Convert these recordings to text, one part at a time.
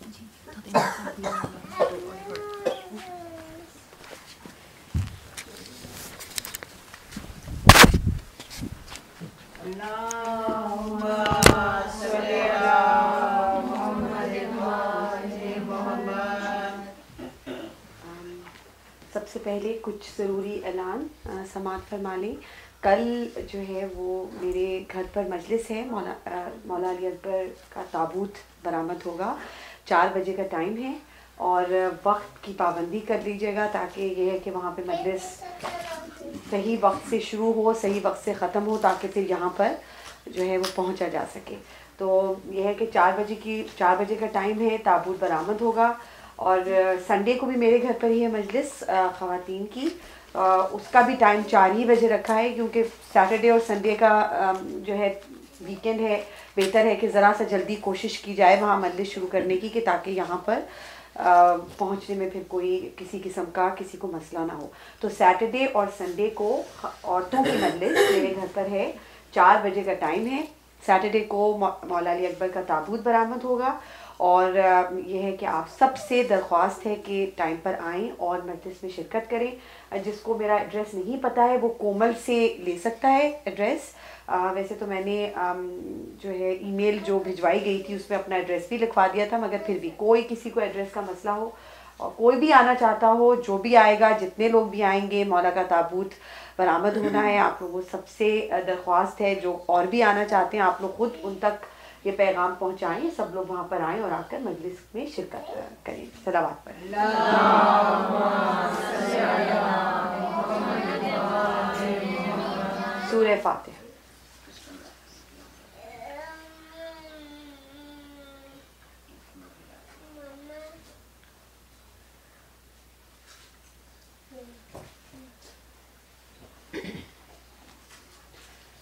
سب سے پہلے کچھ ضروری اعلان سماعت فرما لیں. کل جو ہے وہ میرے گھر پر مجلس ہے. مولا علی اکبر کا تابوت برآمد ہوگا. 4 بجے کا ٹائم ہے اور وقت کی پابندی کر لیجیے گا تاکہ یہ ہے کہ وہاں پہ مجلس صحیح وقت سے شروع ہو, صحیح وقت سے ختم ہو, تاکہ پھر یہاں پر جو ہے وہ پہنچا جا سکے. تو یہ ہے کہ 4 بجے کا ٹائم ہے, تابوت برآمد ہوگا. اور سنڈے کو بھی میرے گھر پر ہی ہے مجلس خواتین کی, اس کا بھی ٹائم 4 ہی بجے رکھا ہے, کیونکہ سیٹرڈے اور سنڈے کا جو ہے ویکینڈ ہے. بہتر ہے کہ ذرا سا جلدی کوشش کی جائے وہاں مجلس شروع کرنے کی, کہ تاکہ یہاں پر پہنچنے میں پھر کوئی کسی قسم کا کسی کو مسئلہ نہ ہو. تو سیٹرڈے اور سنڈے کو عورتوں کی مجلس میرے گھر پر ہے. 4 بجے کا ٹائم ہے. سیٹرڈے کو مولا علی اکبر کا تابوت برآمد ہوگا. اور یہ ہے کہ آپ سب سے درخواست ہے کہ ٹائم پر آئیں اور مجلس میں شرکت کریں. جس کو میرا ایڈریس نہیں پتہ ہے وہ کومل سے لے سکتا ہے ایڈریس. ویسے تو میں نے جو ہے ای میل جو بھجوائی گئی تھی اس میں اپنا ایڈریس بھی لکھوا دیا تھا, مگر پھر بھی کوئی کسی کو ایڈریس کا مسئلہ ہو اور کوئی بھی آنا چاہتا ہو, جو بھی آئے گا, جتنے لوگ بھی آئیں گے, مولا کا تابوت برآمد ہونا ہے. آپ لوگوں سب سے درخواست ہے جو اور بھی آنا چاہتے ہیں آپ لوگ خود ان تک یہ پیغام پہنچائیں, سب لوگ وہاں پر آئیں اور آ کر مجلس میں شرکت کریں. صلوات پڑھیں. سورہ فاتحہ.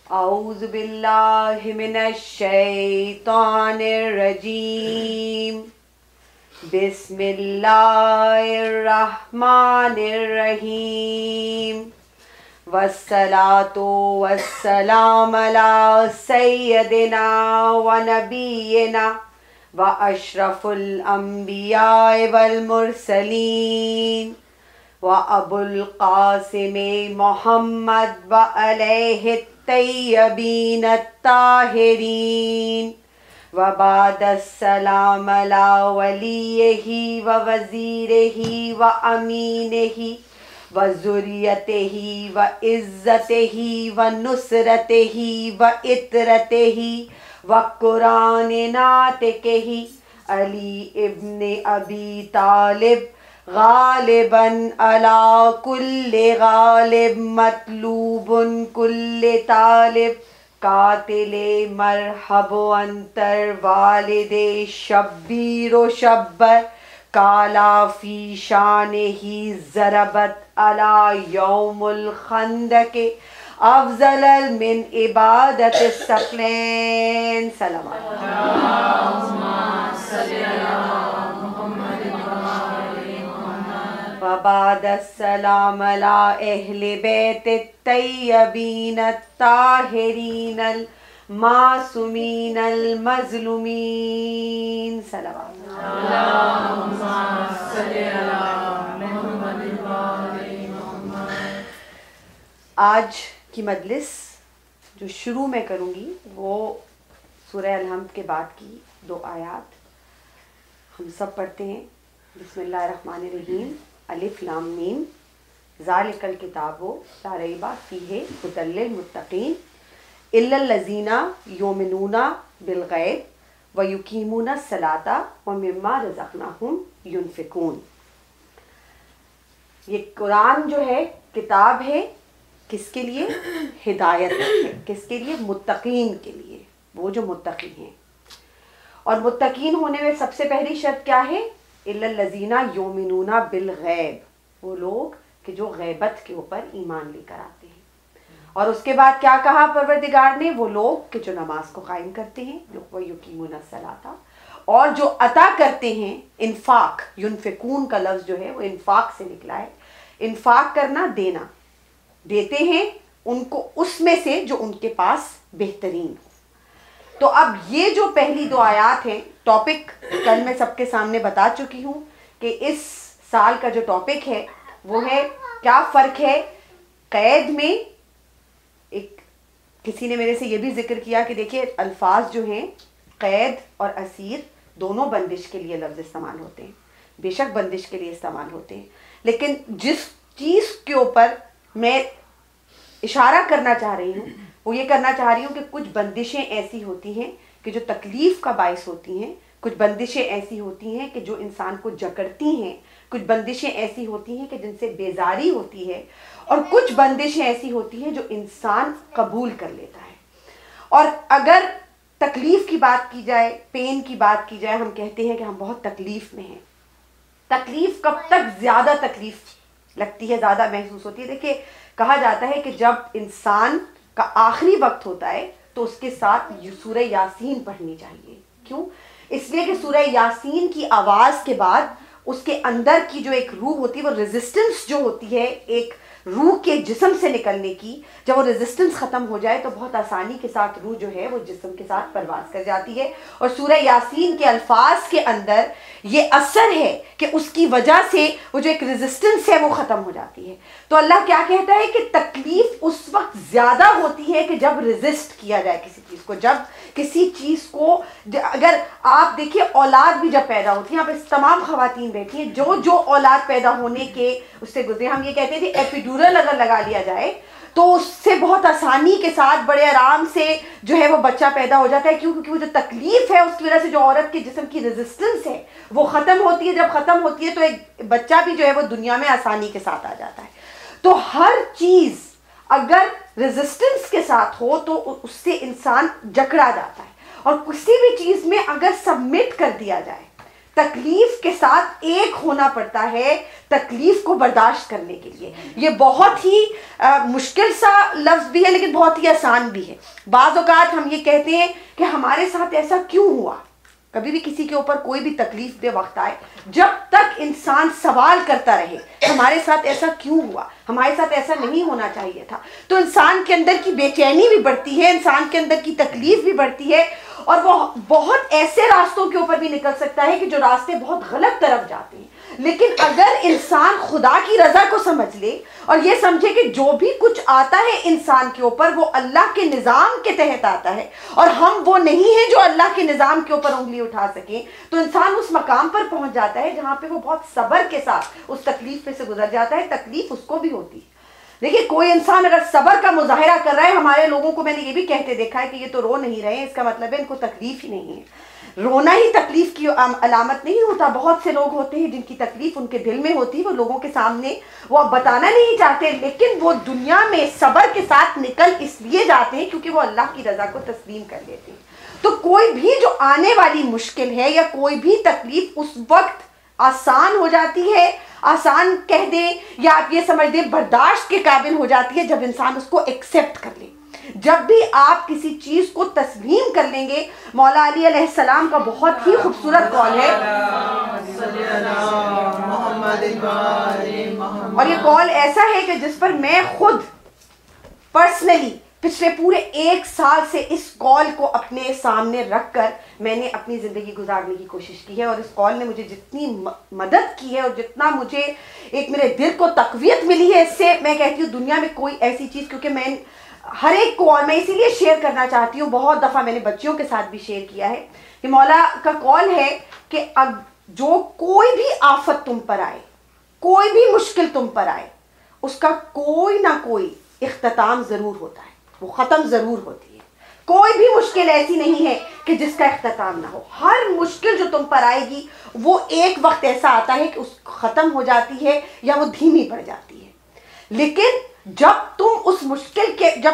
اعوذ باللہ من الشیطان الرجیم. بسم اللہ الرحمن الرحیم. والصلاة والسلام علی سیدنا و نبینا و اشرف الانبیاء والمرسلین و ابو القاسم محمد و علیہ الطیبین الطاہرین. وبعد السلام علی ولیہ و وزیرہ و امینہ و ذریتہ و عزتہ و نصرتہ و اطرتہ و قرآن ناطقہ علی ابن ابی طالب غالباً علی کل غالب مطلوب کل طالب قاتل مرحب انتر والد شبیر و شبر کالا فی شانہ ضربت علی یوم الخندق افضل من عبادت الثقلین. صلوات. وبعد السلام علی اہل بیت الطیبین الطاہرین المعصومین المظلومین. صلوات. آج کی مجلس جو شروع میں کروں گی وہ سورہ الحمد کے بعد کی 2 آیات ہم سب پڑھتے ہیں. بسم اللہ الرحمن الرحیم. الف لام میم. ذالک الکتاب لا ریب فیہ ھدی للمتقین الا الذین یؤمنون بالغیب ویقیمون الصلاۃ ومما رزقناہم ینفقون. یہ قرآن جو ہے کتاب ہے کس کے لیے؟ ہدایت ہے. کس کے لیے؟ متقین کے لیے, وہ جو متقی ہیں. اور متقین ہونے میں سب سے پہلی شرط کیا ہے؟ الا الذین یؤمنون بالغیب, وہ لوگ کہ جو غیبت کے اوپر ایمان لے کر آتے ہیں. اور اس کے بعد کیا کہا پروردگار نے؟ وہ لوگ کہ جو نماز کو قائم کرتے ہیں, وَيُقِيمُونَ الصَّلَاةَ, اور جو عطا کرتے ہیں. انفاق, ینفقون کا لفظ جو ہے وہ انفاق سے نکلا ہے. انفاق کرنا, دینا, دیتے ہیں ان کو اس میں سے جو ان کے پاس بہترین ہو. تو اب یہ جو پہلی 2 آیات ہیں، ٹاپک کل میں سب کے سامنے بتا چکی ہوں کہ اس سال کا جو ٹاپک ہے وہ ہے کیا فرق ہے قید میں. ایک کسی نے میرے سے یہ بھی ذکر کیا کہ دیکھیے الفاظ جو ہیں قید اور اسیر دونوں بندش کے لیے لفظ استعمال ہوتے ہیں، بے شک بندش کے لیے استعمال ہوتے ہیں، لیکن جس چیز کے اوپر میں اشارہ کرنا چاہ رہی ہوں وہ یہ کرنا چاہ رہی ہوں کہ کچھ بندشیں ایسی ہوتی ہیں کہ جو تکلیف کا باعث ہوتی ہیں، کچھ بندشیں ایسی ہوتی ہیں کہ جو انسان کو جکڑتی ہیں، کچھ بندشیں ایسی ہوتی ہیں کہ جن سے بیزاری ہوتی ہے، اور کچھ بندشیں ایسی ہوتی ہیں جو انسان قبول کر لیتا ہے. اور اگر تکلیف کی بات کی جائے، پین کی بات کی جائے، ہم کہتے ہیں کہ ہم بہت تکلیف میں ہیں. تکلیف کب تک زیادہ تکلیف لگتی ہے، زیادہ محسوس ہوتی ہے؟ دیکھیے کہا جاتا ہے کہ جب انسان کا آخری وقت ہوتا ہے تو اس کے ساتھ سورہ یاسین پڑھنی چاہیے. کیوں؟ اس لیے کہ سورہ یاسین کی آواز کے بعد اس کے اندر کی جو ایک روح ہوتی ہے، وہ ریزسٹنس جو ہوتی ہے ایک روح کے جسم سے نکلنے کی، جب وہ ریزسٹنس ختم ہو جائے تو بہت آسانی کے ساتھ روح جو ہے وہ جسم کے ساتھ پرواز کر جاتی ہے. اور سورہ یاسین کے الفاظ کے اندر یہ اثر ہے کہ اس کی وجہ سے وہ جو ایک ریزسٹنس ہے وہ ختم ہو جاتی ہے. تو اللہ کیا کہتا ہے کہ تکلیف اس وقت زیادہ ہوتی ہے کہ جب ریزسٹ کیا جائے کسی چیز کو، جب کسی چیز کو، اگر آپ دیکھیے اولاد بھی جب پیدا ہوتی ہے، آپ اس تمام خواتین بیٹھی ہیں جو اولاد پیدا ہونے کے اس سے گزرے، ہم یہ کہتے ہیں کہ ایپیڈورل اگر لگا لیا جائے تو اس سے بہت آسانی کے ساتھ بڑے آرام سے جو ہے وہ بچہ پیدا ہو جاتا ہے. کیوں؟ کیونکہ وہ جو تکلیف ہے اس کی وجہ سے جو عورت کے جسم کی ریزسٹنس ہے وہ ختم ہوتی ہے. جب ختم ہوتی ہے تو ایک بچہ بھی جو ہے وہ دنیا میں آسانی کے ساتھ آ جاتا ہے. تو ہر چیز اگر ریزسٹنس کے ساتھ ہو تو اس سے انسان جکڑا جاتا ہے، اور کسی بھی چیز میں اگر سبمٹ کر دیا جائے تکلیف کے ساتھ ایک ہونا پڑتا ہے تکلیف کو برداشت کرنے کے لیے. یہ بہت ہی مشکل سا لفظ بھی ہے لیکن بہت ہی آسان بھی ہے. بعض اوقات ہم یہ کہتے ہیں کہ ہمارے ساتھ ایسا کیوں ہوا. کبھی بھی کسی کے اوپر کوئی بھی تکلیف دہ وقت آئے، جب تک انسان سوال کرتا رہے ہمارے ساتھ ایسا کیوں ہوا، ہمارے ساتھ ایسا نہیں ہونا چاہیے تھا، تو انسان کے اندر کی بے چینی بھی بڑھتی ہے، انسان کے اندر کی تکلیف بھی بڑھتی ہے، اور وہ بہت ایسے راستوں کے اوپر بھی نکل سکتا ہے کہ جو راستے بہت غلط طرف جاتے ہیں. لیکن اگر انسان خدا کی رضا کو سمجھ لے اور یہ سمجھے کہ جو بھی کچھ آتا ہے انسان کے اوپر وہ اللہ کے نظام کے تحت آتا ہے اور ہم وہ نہیں ہیں جو اللہ کے نظام کے اوپر انگلی اٹھا سکیں، تو انسان اس مقام پر پہنچ جاتا ہے جہاں پہ وہ بہت صبر کے ساتھ اس تکلیف پہ سے گزر جاتا ہے. تکلیف اس کو بھی ہوتی ہے. دیکھیے کوئی انسان اگر صبر کا مظاہرہ کر رہا ہے، ہمارے لوگوں کو میں نے یہ بھی کہتے دیکھا ہے کہ یہ تو رو نہیں رہے ہیں، اس کا مطلب ہے ان کو تکلیف ہی نہیں ہے. رونا ہی تکلیف کی علامت نہیں ہوتا. بہت سے لوگ ہوتے ہیں جن کی تکلیف ان کے دل میں ہوتی ہے، وہ لوگوں کے سامنے وہ اب بتانا نہیں چاہتے، لیکن وہ دنیا میں صبر کے ساتھ نکل اس لیے جاتے ہیں کیونکہ وہ اللہ کی رضا کو تسلیم کر لیتے ہیں. تو کوئی بھی جو آنے والی مشکل ہے یا کوئی بھی تکلیف اس وقت آسان ہو جاتی ہے، آسان کہہ دیں یا آپ یہ سمجھ دیں برداشت کے قابل ہو جاتی ہے جب انسان اس کو ایکسیپٹ کر لے. جب بھی آپ کسی چیز کو تسلیم کر لیں گے، مولا علی علیہ السلام کا بہت ہی خوبصورت قول ہے، اور یہ قول ایسا ہے کہ جس پر میں خود پرسنلی پچھلے پورے 1 سال سے اس قول کو اپنے سامنے رکھ کر میں نے اپنی زندگی گزارنے کی کوشش کی ہے، اور اس قول نے مجھے جتنی مدد کی ہے اور جتنا مجھے ایک میرے دل کو تقویت ملی ہے اس سے، میں کہتی ہوں دنیا میں کوئی ایسی چیز، کیونکہ میں ہر ایک کو، اور میں اسی لیے شیئر کرنا چاہتی ہوں، بہت دفعہ میں نے بچیوں کے ساتھ بھی شیئر کیا ہے کہ مولا کا قول ہے کہ اب جو کوئی بھی آفت تم پر آئے، کوئی بھی مشکل تم پر آئے، اس کا کوئی نہ کوئی اختتام ضرور ہوتا ہے، وہ ختم ضرور ہوتی ہے. کوئی بھی مشکل ایسی نہیں ہے کہ جس کا اختتام نہ ہو. ہر مشکل جو تم پر آئے گی وہ ایک وقت ایسا آتا ہے کہ اس ختم ہو جاتی ہے یا وہ دھیمی پڑ جاتی ہے. لیکن جب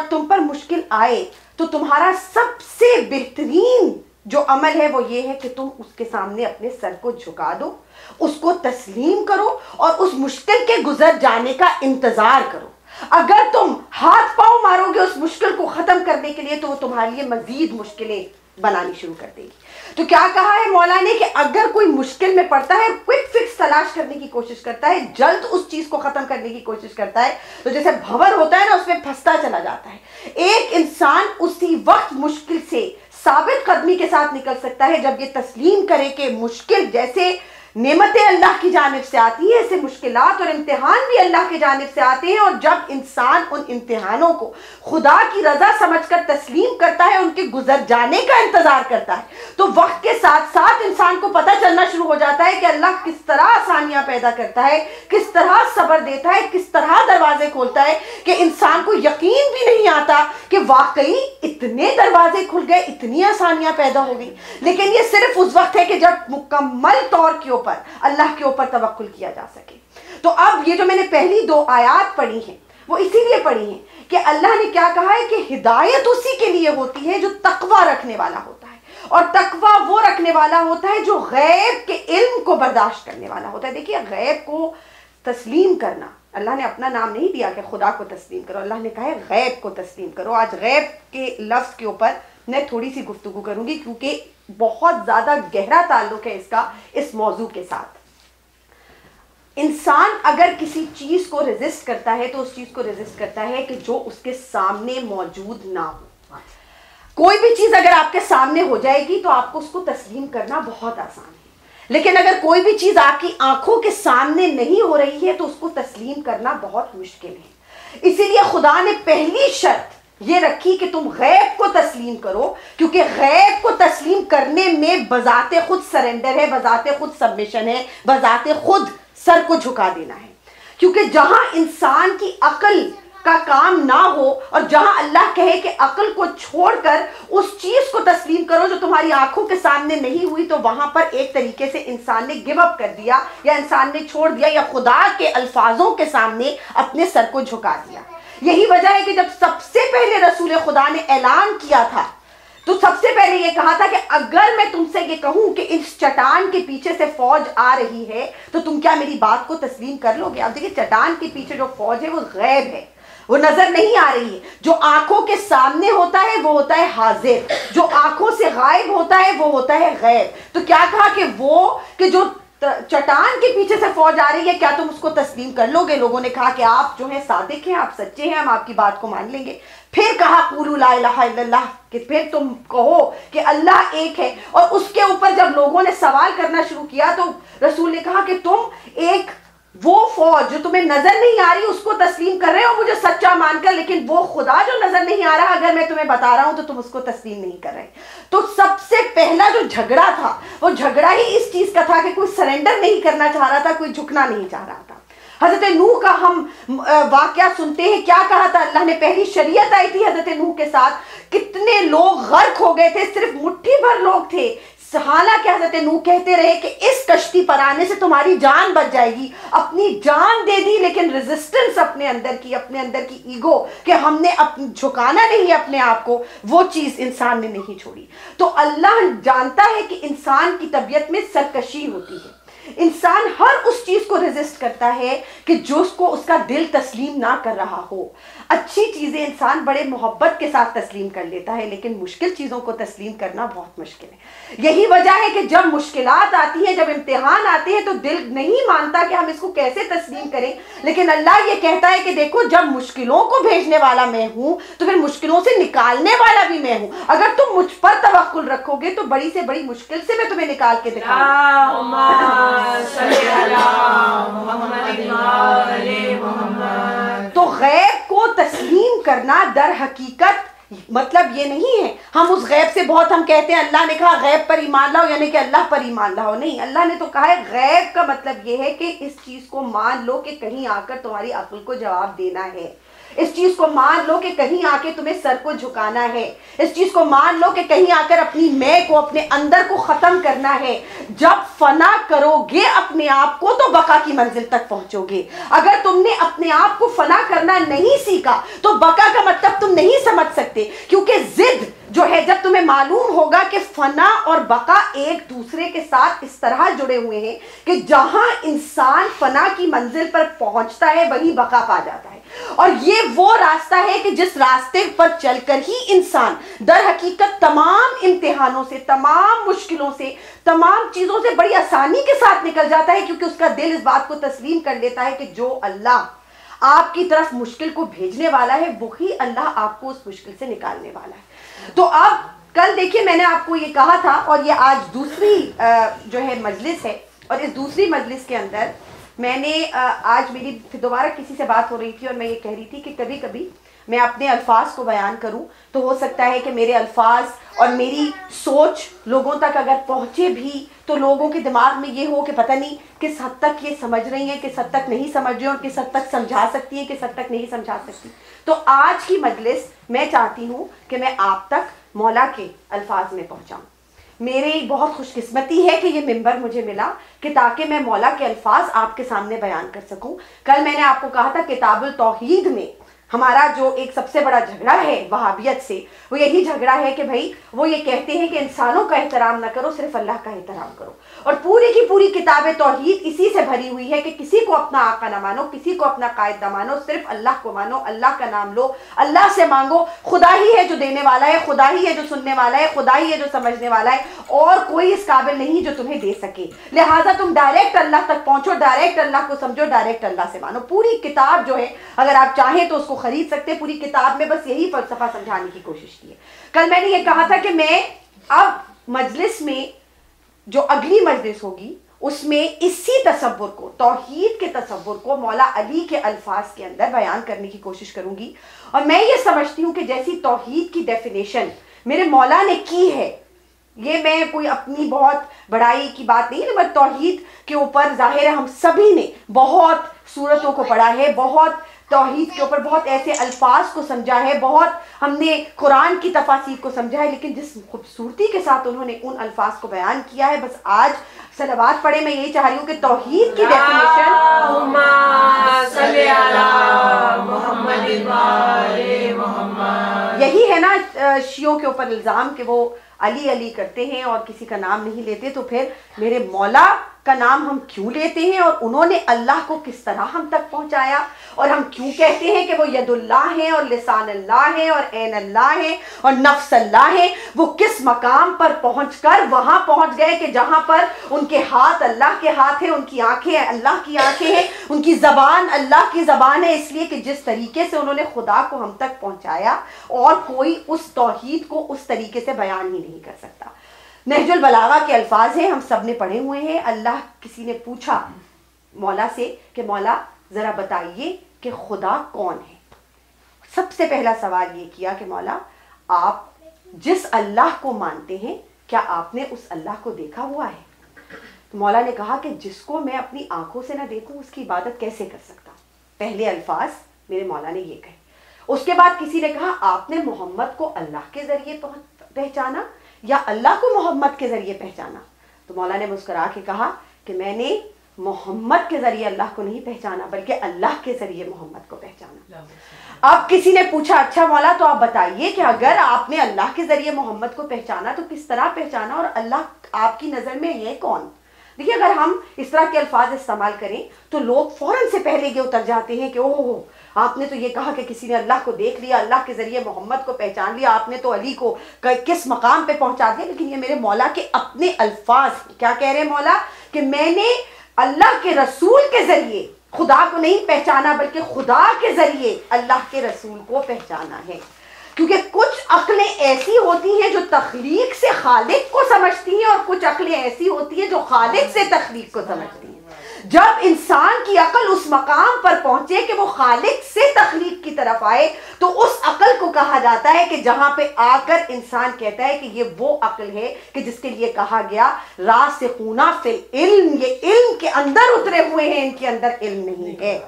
تم پر مشکل آئے تو تمہارا سب سے بہترین جو عمل ہے وہ یہ ہے کہ تم اس کے سامنے اپنے سر کو جھکا دو، اس کو تسلیم کرو اور اس مشکل کے گزر جانے کا انتظار کرو. اگر تم ہاتھ پاؤں مارو گے اس مشکل کو ختم کرنے کے لیے تو وہ تمہارے لیے مزید مشکلیں بنانی شروع کر دے گی. تو کیا کہا ہے مولا نے کہ اگر کوئی مشکل میں پڑتا ہے، کوئک فکس تلاش کرنے کی کوشش کرتا ہے، جلد اس چیز کو ختم کرنے کی کوشش کرتا ہے، تو جیسے بھنور ہوتا ہے نا، اس میں پھنستا چلا جاتا ہے. ایک انسان اسی وقت مشکل سے ثابت قدمی کے ساتھ نکل سکتا ہے جب یہ تسلیم کرے کہ مشکل جیسے نعمتیں اللہ کی جانب سے آتی ہیں، ایسے مشکلات اور امتحان بھی اللہ کی جانب سے آتے ہیں، اور جب انسان ان امتحانوں کو خدا کی رضا سمجھ کر تسلیم کرتا ہے، ان کے گزر جانے کا انتظار کرتا ہے، تو وقت کے ساتھ ساتھ انسان کو پتہ چلنا شروع ہو جاتا ہے کہ اللہ کس طرح آسانیاں پیدا کرتا ہے، کس طرح صبر دیتا ہے، کس طرح دروازے کھولتا ہے کہ انسان کو یقین بھی نہیں آتا کہ واقعی اتنے دروازے کھل گئے، اتنی آسانیاں پیدا ہو گئی۔ لیکن یہ صرف اس وقت ہے کہ جب مکمل طور کے اوپر اللہ کے اوپر توکل کیا جا سکے۔ تو اب یہ جو میں نے پہلی 2 آیات پڑھی ہیں وہ اسی لیے پڑھی ہیں کہ اللہ نے کیا کہا ہے کہ ہدایت اسی کے لیے ہوتی ہے جو تقوی رکھنے والا ہوتا ہے، اور تقوی وہ رکھنے والا ہوتا ہے جو غیب کے علم کو برداشت کرنے والا ہوتا ہے۔ دیکھیے غیب کو تسلیم کرنا، اللہ نے اپنا نام نہیں دیا کہ خدا کو تسلیم کرو، اللہ نے کہا ہے غیب کو تسلیم کرو۔ آج غیب کے لفظ کے اوپر میں تھوڑی سی گفتگو کروں گی کیونکہ بہت زیادہ گہرا تعلق ہے اس کا اس موضوع کے ساتھ۔ انسان اگر کسی چیز کو ریزسٹ کرتا ہے تو اس چیز کو ریزسٹ کرتا ہے کہ جو اس کے سامنے موجود نہ ہو۔ کوئی بھی چیز اگر آپ کے سامنے ہو جائے گی تو آپ کو اس کو تسلیم کرنا بہت آسان ہے، لیکن اگر کوئی بھی چیز آپ کی آنکھوں کے سامنے نہیں ہو رہی ہے تو اس کو تسلیم کرنا بہت مشکل ہے۔ اسی لیے خدا نے پہلی شرط یہ رکھی کہ تم غیب کو تسلیم کرو، کیونکہ غیب کو تسلیم کرنے میں بذات خود سرنڈر ہے، بذات خود سبمیشن ہے، بذات خود سر کو جھکا دینا ہے۔ کیونکہ جہاں انسان کی عقل کا کام نہ ہو اور جہاں اللہ کہے کہ عقل کو چھوڑ کر اس چیز کو تسلیم کرو جو تمہاری آنکھوں کے سامنے نہیں ہوئی، تو وہاں پر ایک طریقے سے انسان نے گیو اپ کر دیا، یا انسان نے چھوڑ دیا، یا خدا کے الفاظوں کے سامنے اپنے سر کو جھکا دیا۔ یہی وجہ ہے کہ جب سب سے پہلے رسول خدا نے اعلان کیا تھا تو سب سے پہلے یہ کہا تھا کہ اگر میں تم سے یہ کہوں کہ اس چٹان کے پیچھے سے فوج آ رہی ہے تو تم کیا میری بات کو تسلیم کر لو گے؟ اب دیکھیے چٹان کے پیچھے جو فوج ہے وہ غیب ہے، وہ نظر نہیں آ رہی ہے۔ جو آنکھوں کے سامنے ہوتا ہے وہ ہوتا ہے حاضر، جو آنکھوں سے غائب ہوتا ہے وہ ہوتا ہے غیب۔ تو کیا کہا کہ جو چٹان کے پیچھے سے فوج آ رہی ہے کیا تم اس کو تسلیم کر لو گے؟ لوگوں نے کہا کہ آپ جو ہیں صادق ہیں، آپ سچے ہیں، ہم آپ کی بات کو مان لیں گے۔ پھر کہا قولوا لا الہ الا اللہ، کہ پھر تم کہو کہ اللہ ایک ہے۔ اور اس کے اوپر جب لوگوں نے سوال کرنا شروع کیا تو رسول نے کہا کہ تم ایک وہ فوج جو تمہیں نظر نہیں آ رہی اس کو تسلیم کر رہے ہو مجھے سچا مان کر، لیکن وہ خدا جو نظر نہیں آ رہا اگر میں تمہیں بتا رہا ہوں تو تم اس کو تسلیم نہیں کر رہے۔ تو سب سے پہلا جو جھگڑا تھا وہ جھگڑا ہی اس چیز کا تھا کہ کوئی سرنڈر نہیں کرنا چاہ رہا تھا، کوئی جھکنا نہیں چاہ رہا تھا۔ حضرت نوح کا ہم واقعہ سنتے ہیں، کیا کہا تھا اللہ نے؟ پہلی شریعت آئی تھی حضرت نوح کے ساتھ، کتنے لوگ غرق ہو گئے تھے، صرف مٹھی بھر لوگ تھے۔ حالانکہ حضرت نوح کہتے رہے کہ اس کشتی پر آنے سے تمہاری جان بچ جائے گی، اپنی جان دے دی، لیکن ریزسٹنس اپنے اندر کی ایگو کہ ہم نے جھکانا نہیں اپنے آپ کو، وہ چیز انسان نے نہیں چھوڑی۔ تو اللہ جانتا ہے کہ انسان کی طبیعت میں سرکشی ہوتی ہے، انسان ہر اس چیز کو ریزسٹ کرتا ہے کہ جو اس کو اس کا دل تسلیم نہ کر رہا ہو۔ اچھی چیزیں انسان بڑے محبت کے ساتھ تسلیم کر لیتا ہے، لیکن مشکل چیزوں کو تسلیم کرنا بہت مشکل ہے۔ یہی وجہ ہے کہ جب مشکلات آتی ہیں، جب امتحان آتے ہیں تو دل نہیں مانتا کہ ہم اس کو کیسے تسلیم کریں، لیکن اللہ یہ کہتا ہے کہ دیکھو جب مشکلوں کو بھیجنے والا میں ہوں تو پھر مشکلوں سے نکالنے والا بھی میں ہوں۔ اگر تم مجھ پر توکل رکھو گے تو بڑی سے بڑی مشکل سے میں تمہیں نکال کے دکھاؤں گا۔ تو غیب کو تسلیم کرنا در حقیقت مطلب یہ نہیں ہے ہم اس غیب سے بہت ہم کہتے ہیں اللہ نے کہا غیب پر ایمان لاؤ یعنی کہ اللہ پر ایمان لاؤ، نہیں، اللہ نے تو کہا ہے غیب کا مطلب یہ ہے کہ اس چیز کو مان لو کہ کہیں آ کر تمہاری عقل کو جواب دینا ہے، اس چیز کو مان لو کہ کہیں آ کے تمہیں سر کو جھکانا ہے، اس چیز کو مان لو کہ کہیں آ کر اپنی میں کو اپنے اندر کو ختم کرنا ہے۔ جب فنا کرو گے اپنے آپ کو تو بقا کی منزل تک پہنچو گے۔ اگر تم نے اپنے آپ کو فنا کرنا نہیں سیکھا تو بقا کا مطلب تم نہیں سمجھ سکتے، کیونکہ ضد جو ہے جب تمہیں معلوم ہوگا کہ فنا اور بقا ایک دوسرے کے ساتھ اس طرح جڑے ہوئے ہیں کہ جہاں انسان فنا کی منزل پر پہنچتا ہے وہی بقا پا جاتا ہے، اور یہ وہ راستہ ہے کہ جس راستے پر چل کر ہی انسان در حقیقت تمام امتحانوں سے، تمام مشکلوں سے، تمام چیزوں سے بڑی آسانی کے ساتھ نکل جاتا ہے، کیونکہ اس کا دل اس بات کو تسلیم کر لیتا ہے کہ جو اللہ آپ کی طرف مشکل کو بھیجنے والا ہے وہی اللہ آپ کو اس مشکل سے نکالنے والا ہے۔ تو اب کل دیکھیے میں نے آپ کو یہ کہا تھا، اور یہ آج دوسری جو ہے مجلس ہے، اور اس دوسری مجلس کے اندر میں نے آج میری دوبارہ کسی سے بات ہو رہی تھی اور میں یہ کہہ رہی تھی کہ کبھی کبھی میں اپنے الفاظ کو بیان کروں تو ہو سکتا ہے کہ میرے الفاظ اور میری سوچ لوگوں تک اگر پہنچے بھی تو لوگوں کے دماغ میں یہ ہو کہ پتہ نہیں کس حد تک یہ سمجھ رہی ہیں، کس حد تک نہیں سمجھ رہی ہیں، اور کس حد تک سمجھا سکتی ہیں، کس حد تک نہیں سمجھا سکتی. تو آج کی مجلس میں چاہتی ہوں کہ میں آپ تک مولا کے الفاظ میں پہنچاؤں. میری بہت خوش قسمتی ہے کہ یہ ممبر مجھے ملا کہ تاکہ میں مولا کے الفاظ آپ کے سامنے بیان کر سکوں. کل میں نے آپ کو کہا تھا کتاب التوحید میں ہمارا جو ایک سب سے بڑا جھگڑا ہے وہابیت سے، وہ یہی جھگڑا ہے کہ بھائی وہ یہ کہتے ہیں کہ انسانوں کا احترام نہ کرو، صرف اللہ کا احترام کرو. اور پوری کی پوری کتاب توحید اسی سے بھری ہوئی ہے کہ کسی کو اپنا آقا نہ مانو، کسی کو اپنا قائد نہ مانو، صرف اللہ کو مانو، اللہ کا نام لو، اللہ سے مانگو. خدا ہی ہے جو دینے والا ہے، خدا ہی ہے جو سننے والا ہے، خدا ہی ہے جو سمجھنے والا ہے، اور کوئی اس قابل نہیں جو تمہیں دے سکے. لہٰذا تم ڈائریکٹ اللہ تک پہنچو، ڈائریکٹ اللہ کو سمجھو، ڈائریکٹ اللہ سے مانو. پوری کتاب جو ہے اگر آپ چاہیں تو اس کو خرید سکتے. پوری کتاب میں بس یہی فلسفہ سمجھانے کی کوشش کی ہے. کل میں نے یہ کہا تھا کہ میں اب مجلس میں جو اگلی مجلس ہوگی اس میں اسی تصور کو، توحید کے تصور کو مولا علی کے الفاظ کے اندر بیان کرنے کی کوشش کروں گی. اور میں یہ سمجھتی ہوں کہ جیسی توحید کی ڈیفینیشن میرے مولا نے کی ہے، یہ میں کوئی اپنی بہت بڑائی کی بات نہیں ہے، مگر توحید کے اوپر ظاہر ہے ہم سبھی نے بہت صورتوں کو پڑھا ہے، بہت توحید کے اوپر بہت ایسے الفاظ کو سمجھا ہے، بہت ہم نے قرآن کی تفاسیر کو سمجھا ہے، لیکن جس خوبصورتی کے ساتھ انہوں نے ان الفاظ کو بیان کیا ہے، بس آج صلوات پڑھے. میں یہی چاہ رہی ہوں کہ توحید کی ڈیفینیشن یہی ہے نا. شیعوں کے اوپر الزام کہ وہ علی علی کرتے ہیں اور کسی کا نام نہیں لیتے، تو پھر میرے مولا کا نام ہم کیوں لیتے ہیں، اور انہوں نے اللہ کو کس طرح ہم تک پہنچایا، اور ہم کیوں کہتے ہیں کہ وہ ید اللہ ہیں اور لسان اللہ ہیں اور عین اللہ ہیں اور نفس اللہ ہیں. وہ کس مقام پر پہنچ کر وہاں پہنچ گئے کہ جہاں پر ان کے ہاتھ اللہ کے ہاتھ ہیں، ان کی آنکھیں اللہ کی آنکھیں ہیں، ان کی زبان اللہ کی زبان ہے، اس لیے کہ جس طریقے سے انہوں نے خدا کو ہم تک پہنچایا اور کوئی اس توحید کو اس طریقے سے بیان ہی نہیں کر سکتا. نہج البلاغہ کے الفاظ ہیں، ہم سب نے پڑھے ہوئے ہیں. اللہ کسی نے پوچھا مولا سے کہ مولا ذرا بتائیے کہ خدا کون ہے. سب سے پہلا سوال یہ کیا کہ مولا آپ جس اللہ کو مانتے ہیں کیا آپ نے اس اللہ کو دیکھا ہوا ہے؟ تو مولا نے کہا کہ جس کو میں اپنی آنکھوں سے نہ دیکھوں اس کی عبادت کیسے کر سکتا. پہلے الفاظ میرے مولا نے یہ کہے. اس کے بعد کسی نے کہا آپ نے محمد کو اللہ کے ذریعے پہچانا یا اللہ کو محمد کے ذریعے پہچانا؟ تو مولا نے مسکرا کے کہا کہ میں نے محمد کے ذریعے اللہ کو نہیں پہچانا بلکہ اللہ کے ذریعے محمد کو پہچانا. اب کسی نے پوچھا اچھا مولا تو آپ بتائیے کہ اگر آپ نے اللہ کے ذریعے محمد کو پہچانا تو کس طرح پہچانا، اور اللہ آپ کی نظر میں ہے کون؟ دیکھیے اگر ہم اس طرح کے الفاظ استعمال کریں تو لوگ فوراً سے پہلے یہ اتر جاتے ہیں کہ اوہ آپ نے تو یہ کہا کہ کسی نے اللہ کو دیکھ لیا، اللہ کے ذریعے محمد کو پہچان لیا، آپ نے تو علی کو کس مقام پہ پہنچا دیا. لیکن یہ میرے مولا کے اپنے الفاظ کیا کہہ رہے مولا کہ میں نے اللہ کے رسول کے ذریعے خدا کو نہیں پہچانا بلکہ خدا کے ذریعے اللہ کے رسول کو پہچانا ہے. کیونکہ کچھ عقلیں ایسی ہوتی ہیں جو تخلیق سے خالق کو سمجھتی ہیں اور کچھ عقلیں ایسی ہوتی ہیں جو خالق سے تخلیق کو سمجھتی ہیں. جب انسان کی عقل اس مقام پر پہنچے کہ وہ خالق سے تخلیق کی طرف آئے تو اس عقل کو کہا جاتا ہے کہ جہاں پہ آ کر انسان کہتا ہے کہ یہ وہ عقل ہے کہ جس کے لیے کہا گیا راسخون فی العلم، یہ علم کے اندر اترے ہوئے ہیں، ان کے اندر علم نہیں ہے.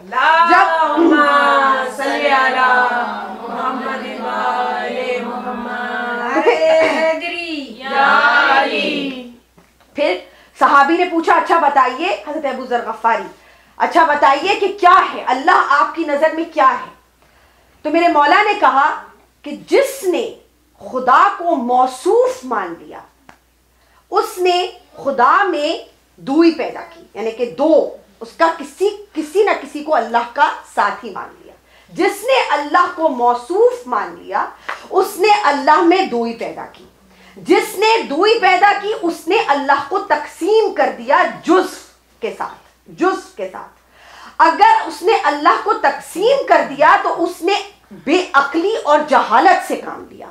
پھر صحابی نے پوچھا اچھا بتائیے، حضرت ابو ذر غفاری اچھا بتائیے کہ کیا ہے اللہ آپ کی نظر میں کیا ہے؟ تو میرے مولا نے کہا کہ جس نے خدا کو موصوف مان لیا اس نے خدا میں دوئی پیدا کی، یعنی کہ دو، اس کا کسی نہ کسی کو اللہ کا ساتھی مان لیا. جس نے اللہ کو موصوف مان لیا اس نے اللہ میں دوئی پیدا کی. جس نے دوئی پیدا کی اس نے اللہ کو تقسیم کر دیا جزء کے ساتھ. اگر اس نے اللہ کو تقسیم کر دیا تو اس نے بے عقلی اور جہالت سے کام لیا.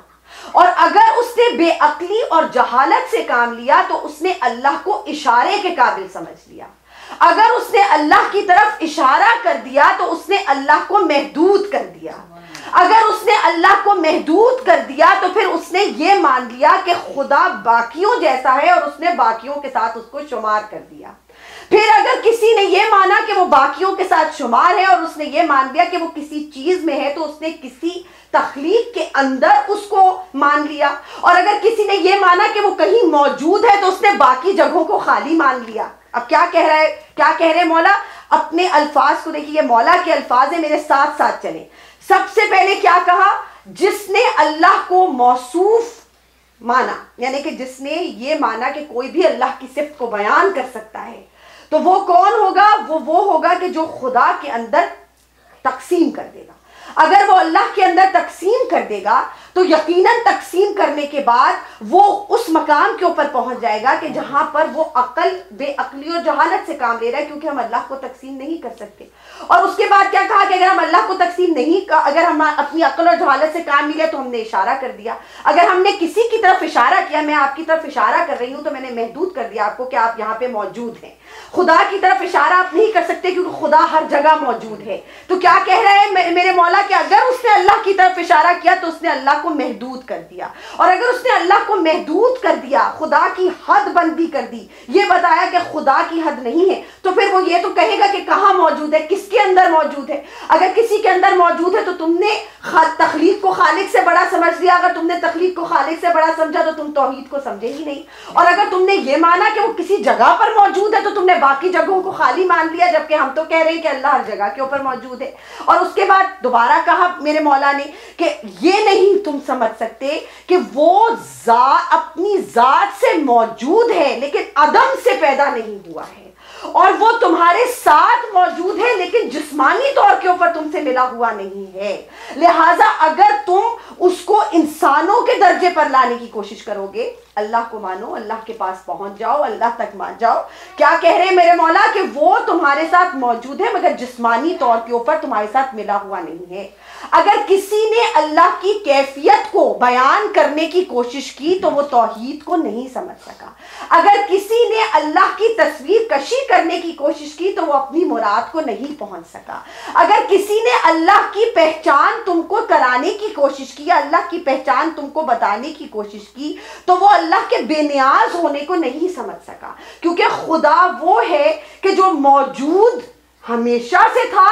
اور اگر اس نے بے عقلی اور جہالت سے کام لیا تو اس نے اللہ کو اشارے کے قابل سمجھ لیا. اگر اس نے اللہ کی طرف اشارہ کر دیا تو اس نے اللہ کو محدود کر دیا. اگر اس نے اللہ کو محدود کر دیا تو پھر اس نے یہ مان لیا کہ خدا باقیوں جیسا ہے اور اس نے باقیوں کے ساتھ اس کو شمار کر دیا. پھر اگر کسی نے یہ مانا کہ وہ باقیوں کے ساتھ شمار ہے اور اس نے یہ مان لیا کہ وہ کسی چیز میں ہے تو اس نے کسی تخلیق کے اندر اس کو مان لیا. اور اگر کسی نے یہ مانا کہ وہ کہیں موجود ہے تو اس نے باقی جگہوں کو خالی مان لیا. اب کیا کہہ رہے مولا؟ اپنے الفاظ کو دیکھیے، یہ مولا کے الفاظ ہیں، میرے ساتھ ساتھ چلیں. سب سے پہلے کیا کہا؟ جس نے اللہ کو موصوف مانا، یعنی کہ جس نے یہ مانا کہ کوئی بھی اللہ کی صفت کو بیان کر سکتا ہے، تو وہ کون ہوگا؟ وہ ہوگا کہ جو خدا کے اندر تقسیم کر دے گا. اگر وہ اللہ کے اندر تقسیم کر دے گا تو یقیناً تقسیم کرنے کے بعد وہ اس مقام کے اوپر پہنچ جائے گا کہ جہاں پر وہ بے عقلی اور جہالت سے کام لے رہا ہے، کیونکہ ہم اللہ کو تقسیم نہیں کر سکتے. اور اس کے بعد کیا کہا کہ اگر ہم اللہ کو تقسیم نہیں، اگر ہم اپنی عقل اور جہالت سے کام نہیں لیا تو ہم نے اشارہ کر دیا. اگر ہم نے کسی کی طرف اشارہ کیا، میں آپ کی طرف اشارہ کر رہی ہوں تو میں نے محدود کر دیا آپ کو کہ آپ یہاں پہ موجود ہیں. خدا کی طرف اشارہ آپ نہیں کر سکتے کیونکہ خدا ہر جگہ موجود ہے. تو کیا کہہ رہے ہیں میرے مولا کہ اگر اس نے اللہ کی طرف اشارہ کیا تو اس نے اللہ کو محدود کر دیا. اور اگر اس نے اللہ کو محدود کر دیا، خدا کی حد بندی کر دی، یہ بتایا کہ خدا کی حد نہیں ہے، تو پھر وہ یہ تو کہے گا کہ کہاں موجود ہے، کس کے اندر موجود ہے. اگر کسی کے اندر موجود ہے تو تم نے تخلیق کو خالق سے بڑا سمجھ لیا. اگر تم نے تخلیق کو خالق سے بڑا سمجھا تو تم توحید کو سمجھے ہی نہیں. اور اگر تم نے یہ مانا کہ وہ کسی جگہ پر موجود ہے تو تم نے باقی جگہوں کو خالی مان لیا، جبکہ ہم تو کہہ رہے ہیں کہ اللہ ہر جگہ کے اوپر موجود ہے. اور اس کے بعد دوبارہ کہا میرے مولا نے کہ یہ نہیں تم سمجھ سکتے کہ وہ اپنی ذات سے موجود ہے لیکن عدم سے پیدا نہیں ہوا ہے، اور وہ تمہارے ساتھ موجود ہے لیکن جسمانی طور کے اوپر تم سے ملا ہوا نہیں ہے. لہٰذا اگر تم اس کو انسانوں کے درجے پر لانے کی کوشش کرو گے، اللہ کو مانو، اللہ کے پاس پہنچ جاؤ، اللہ تک مان جاؤ. کیا کہہ رہے ہیں میرے مولا کہ وہ تمہارے ساتھ موجود ہے مگر جسمانی طور کے اوپر تمہارے ساتھ ملا ہوا نہیں ہے. اگر کسی نے اللہ کی کیفیت کو بیان کرنے کی کوشش کی تو وہ توحید کو نہیں سمجھ سکا. اگر کسی نے اللہ کی تصویر کشی کرنے کی کوشش کی تو وہ اپنی مراد کو نہیں پہنچ سکا. اگر کسی نے اللہ کی پہچان تم کو کرانے کی کوشش کی، اللہ کی پہچان تم کو بتانے کی کوشش کی، تو وہ اللہ کے بے نیاز ہونے کو نہیں سمجھ سکا. کیونکہ خدا وہ ہے کہ جو موجود ہمیشہ سے تھا،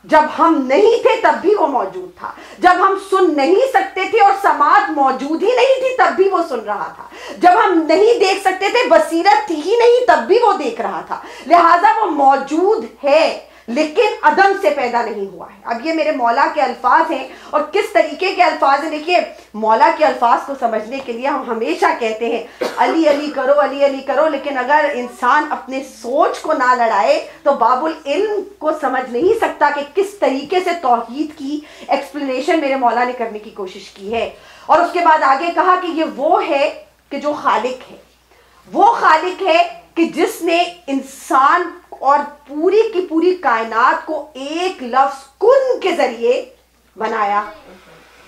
جب ہم نہیں تھے تب بھی وہ موجود تھا، جب ہم سن نہیں سکتے تھے اور سماعت موجود ہی نہیں تھی تب بھی وہ سن رہا تھا، جب ہم نہیں دیکھ سکتے تھے، بصیرت تھی ہی نہیں تب بھی وہ دیکھ رہا تھا. لہٰذا وہ موجود ہے لیکن عدم سے پیدا نہیں ہوا ہے. اب یہ میرے مولا کے الفاظ ہیں، اور کس طریقے کے الفاظ ہیں. دیکھیے مولا کے الفاظ کو سمجھنے کے لیے ہم ہمیشہ کہتے ہیں علی علی کرو، علی علی کرو، لیکن اگر انسان اپنے سوچ کو نہ لڑائے تو باب العلم کو سمجھ نہیں سکتا کہ کس طریقے سے توحید کی ایکسپلینیشن میرے مولا نے کرنے کی کوشش کی ہے. اور اس کے بعد آگے کہا کہ یہ وہ ہے کہ جو خالق ہے، وہ خالق ہے کہ جس نے انسان اور پوری کی پوری کائنات کو ایک لفظ کن کے ذریعے بنایا.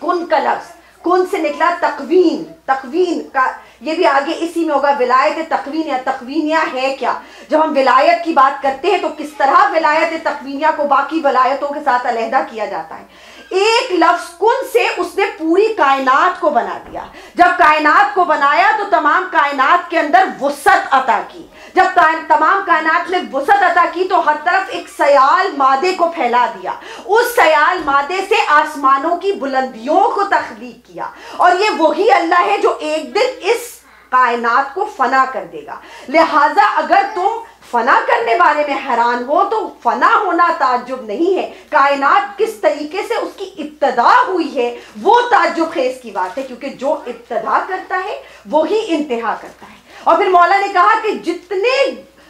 کن کا لفظ، کن سے نکلا تکوین. تکوین کا یہ بھی آگے اسی میں ہوگا، ولایت تکوین یا تکوینیہ ہے کیا. جب ہم ولایت کی بات کرتے ہیں تو کس طرح ولایت تکوینیہ کو باقی ولایتوں کے ساتھ علیحدہ کیا جاتا ہے. ایک لفظ کن سے اس نے پوری کائنات کو بنا دیا. جب کائنات کو بنایا تو تمام کائنات کے اندر وسعت عطا کی. جب تمام کائنات نے وسعت عطا کی تو ہر طرف ایک سیال مادے کو پھیلا دیا. اس سیال مادے سے آسمانوں کی بلندیوں کو تخلیق کیا. اور یہ وہی اللہ ہے جو ایک دن اس کائنات کو فنا کر دے گا. لہٰذا اگر تم فنا کرنے والے میں حیران ہو تو فنا ہونا تعجب نہیں ہے، کائنات کس طریقے سے اس کی ابتدا ہوئی ہے وہ تعجب خیز کی بات ہے، کیونکہ جو ابتدا کرتا ہے وہی انتہا کرتا ہے. اور پھر مولا نے کہا کہ جتنے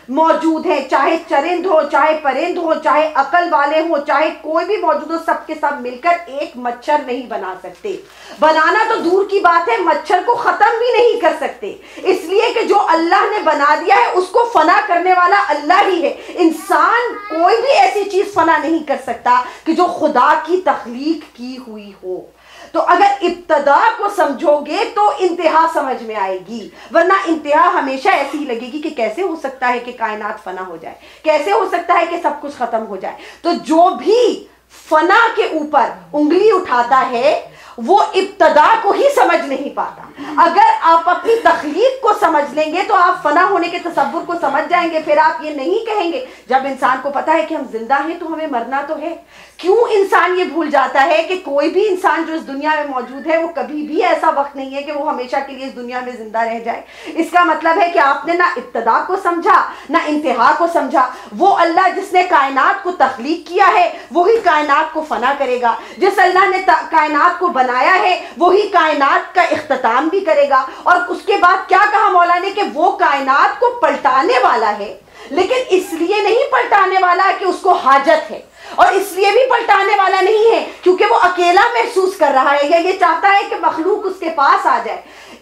موجود ہیں، چاہے چرند ہو، چاہے پرند ہو، چاہے عقل والے ہوں، چاہے کوئی بھی موجود ہو، سب کے سب مل کر ایک مچھر نہیں بنا سکتے. بنانا تو دور کی بات ہے، مچھر کو ختم بھی نہیں کر سکتے، اس لیے کہ جو اللہ نے بنا دیا ہے اس کو فنا کرنے والا اللہ ہی ہے. انسان کوئی بھی ایسی چیز فنا نہیں کر سکتا کہ جو خدا کی تخلیق کی ہوئی ہو. تو تو اگر ابتدا کو سمجھو گے تو انتہا سمجھ میں آئے گی، ورنہ انتہا ہمیشہ ایسی ہی لگے گی کہ کیسے ہو سکتا ہے کہ کائنات فنا ہو جائے، کیسے ہو سکتا ہے کہ سب کچھ ختم ہو جائے۔ تو جو بھی فنا کے اوپر انگلی اٹھاتا ہے وہ ابتدا کو ہی سمجھ نہیں پاتا۔ اگر آپ اپنی تخلیق کو سمجھ لیں گے تو آپ فنا ہونے کے تصور کو سمجھ جائیں گے، پھر آپ یہ نہیں کہیں گے جب انسان کو پتا ہے کہ ہم زندہ ہیں تو ہمیں مرنا تو ہے۔ کیوں انسان یہ بھول جاتا ہے کہ کوئی بھی انسان جو اس دنیا میں موجود ہے وہ کبھی بھی ایسا وقت نہیں ہے کہ وہ ہمیشہ کے لیے اس دنیا میں زندہ رہ جائے؟ اس کا مطلب ہے کہ آپ نے نہ ابتدا کو سمجھا نہ انتہا کو سمجھا۔ وہ اللہ جس نے کائنات کو تخلیق کیا ہے وہی کائنات کو فنا کرے گا، جس اللہ نے کائنات کو بنایا ہے وہی کائنات کا اختتام بھی کرے گا۔ اور اس کے بعد کیا کہا مولا نے کہ وہ کائنات کو پلٹانے والا ہے، لیکن اس لیے نہیں پلٹانے والا کہ اس کو حاجت ہے، اور اس لیے بھی پلٹانے والا نہیں ہے کیونکہ وہ اکیلا محسوس کر رہا ہے یا یہ چاہتا ہے کہ مخلوق اس کے پاس آ جائے،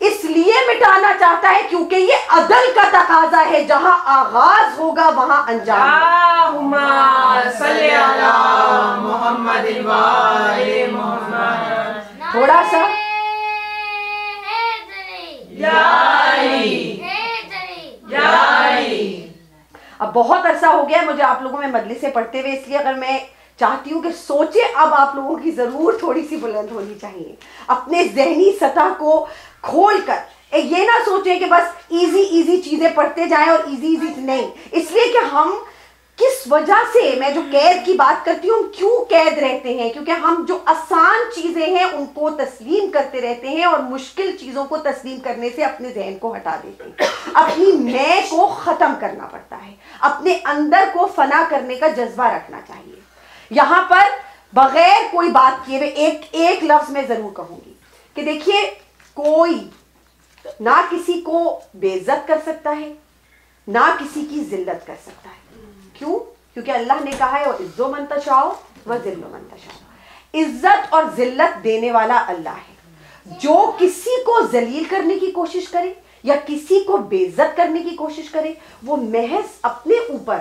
اس لیے مٹانا چاہتا ہے کیونکہ یہ عدل کا تقاضا ہے، جہاں آغاز ہوگا وہاں انجام ہوگا۔ اللہم صلی علی محمد و آل محمد۔ تھوڑا سا اب بہت عرصہ ہو گیا ہے مجھے آپ لوگوں میں مجلسیں پڑھتے ہوئے، اس لیے اگر میں چاہتی ہوں کہ سوچیں اب آپ لوگوں کی ضرور تھوڑی سی بلند ہونی چاہیے، اپنے ذہنی سطح کو کھول کر یہ نہ سوچیں کہ بس ایزی چیزیں پڑھتے جائیں اور ایزی نہیں، اس لیے کہ ہم کس وجہ سے، میں جو قید کی بات کرتی ہوں، کیوں قید رہتے ہیں؟ کیونکہ ہم جو آسان چیزیں ہیں ان کو تسلیم کرتے رہتے ہیں اور مشکل چیزوں کو تسلیم کرنے سے اپنے ذہن کو ہٹا دیتے ہیں۔ اپنی میں کو ختم کرنا پڑتا ہے، اپنے اندر کو فنا کرنے کا جذبہ رکھنا چاہیے۔ یہاں پر بغیر کوئی بات کیے ہوئے ایک لفظ میں ضرور کہوں گی کہ دیکھیے، کوئی نہ کسی کو بے عزت کر سکتا ہے نہ کسی کی ذلت کر سکتا ہے۔ کیوں؟ کیونکہ اللہ نے کہا ہے وَعِزُّ مَن تَشَاءُ وَذِلُّ مَن تَشَاءُ، عزت اور ذلت دینے والا اللہ ہے۔ جو کسی کو ذلیل کرنے کی کوشش کرے یا کسی کو بے عزت کرنے کی کوشش کرے وہ محض اپنے اوپر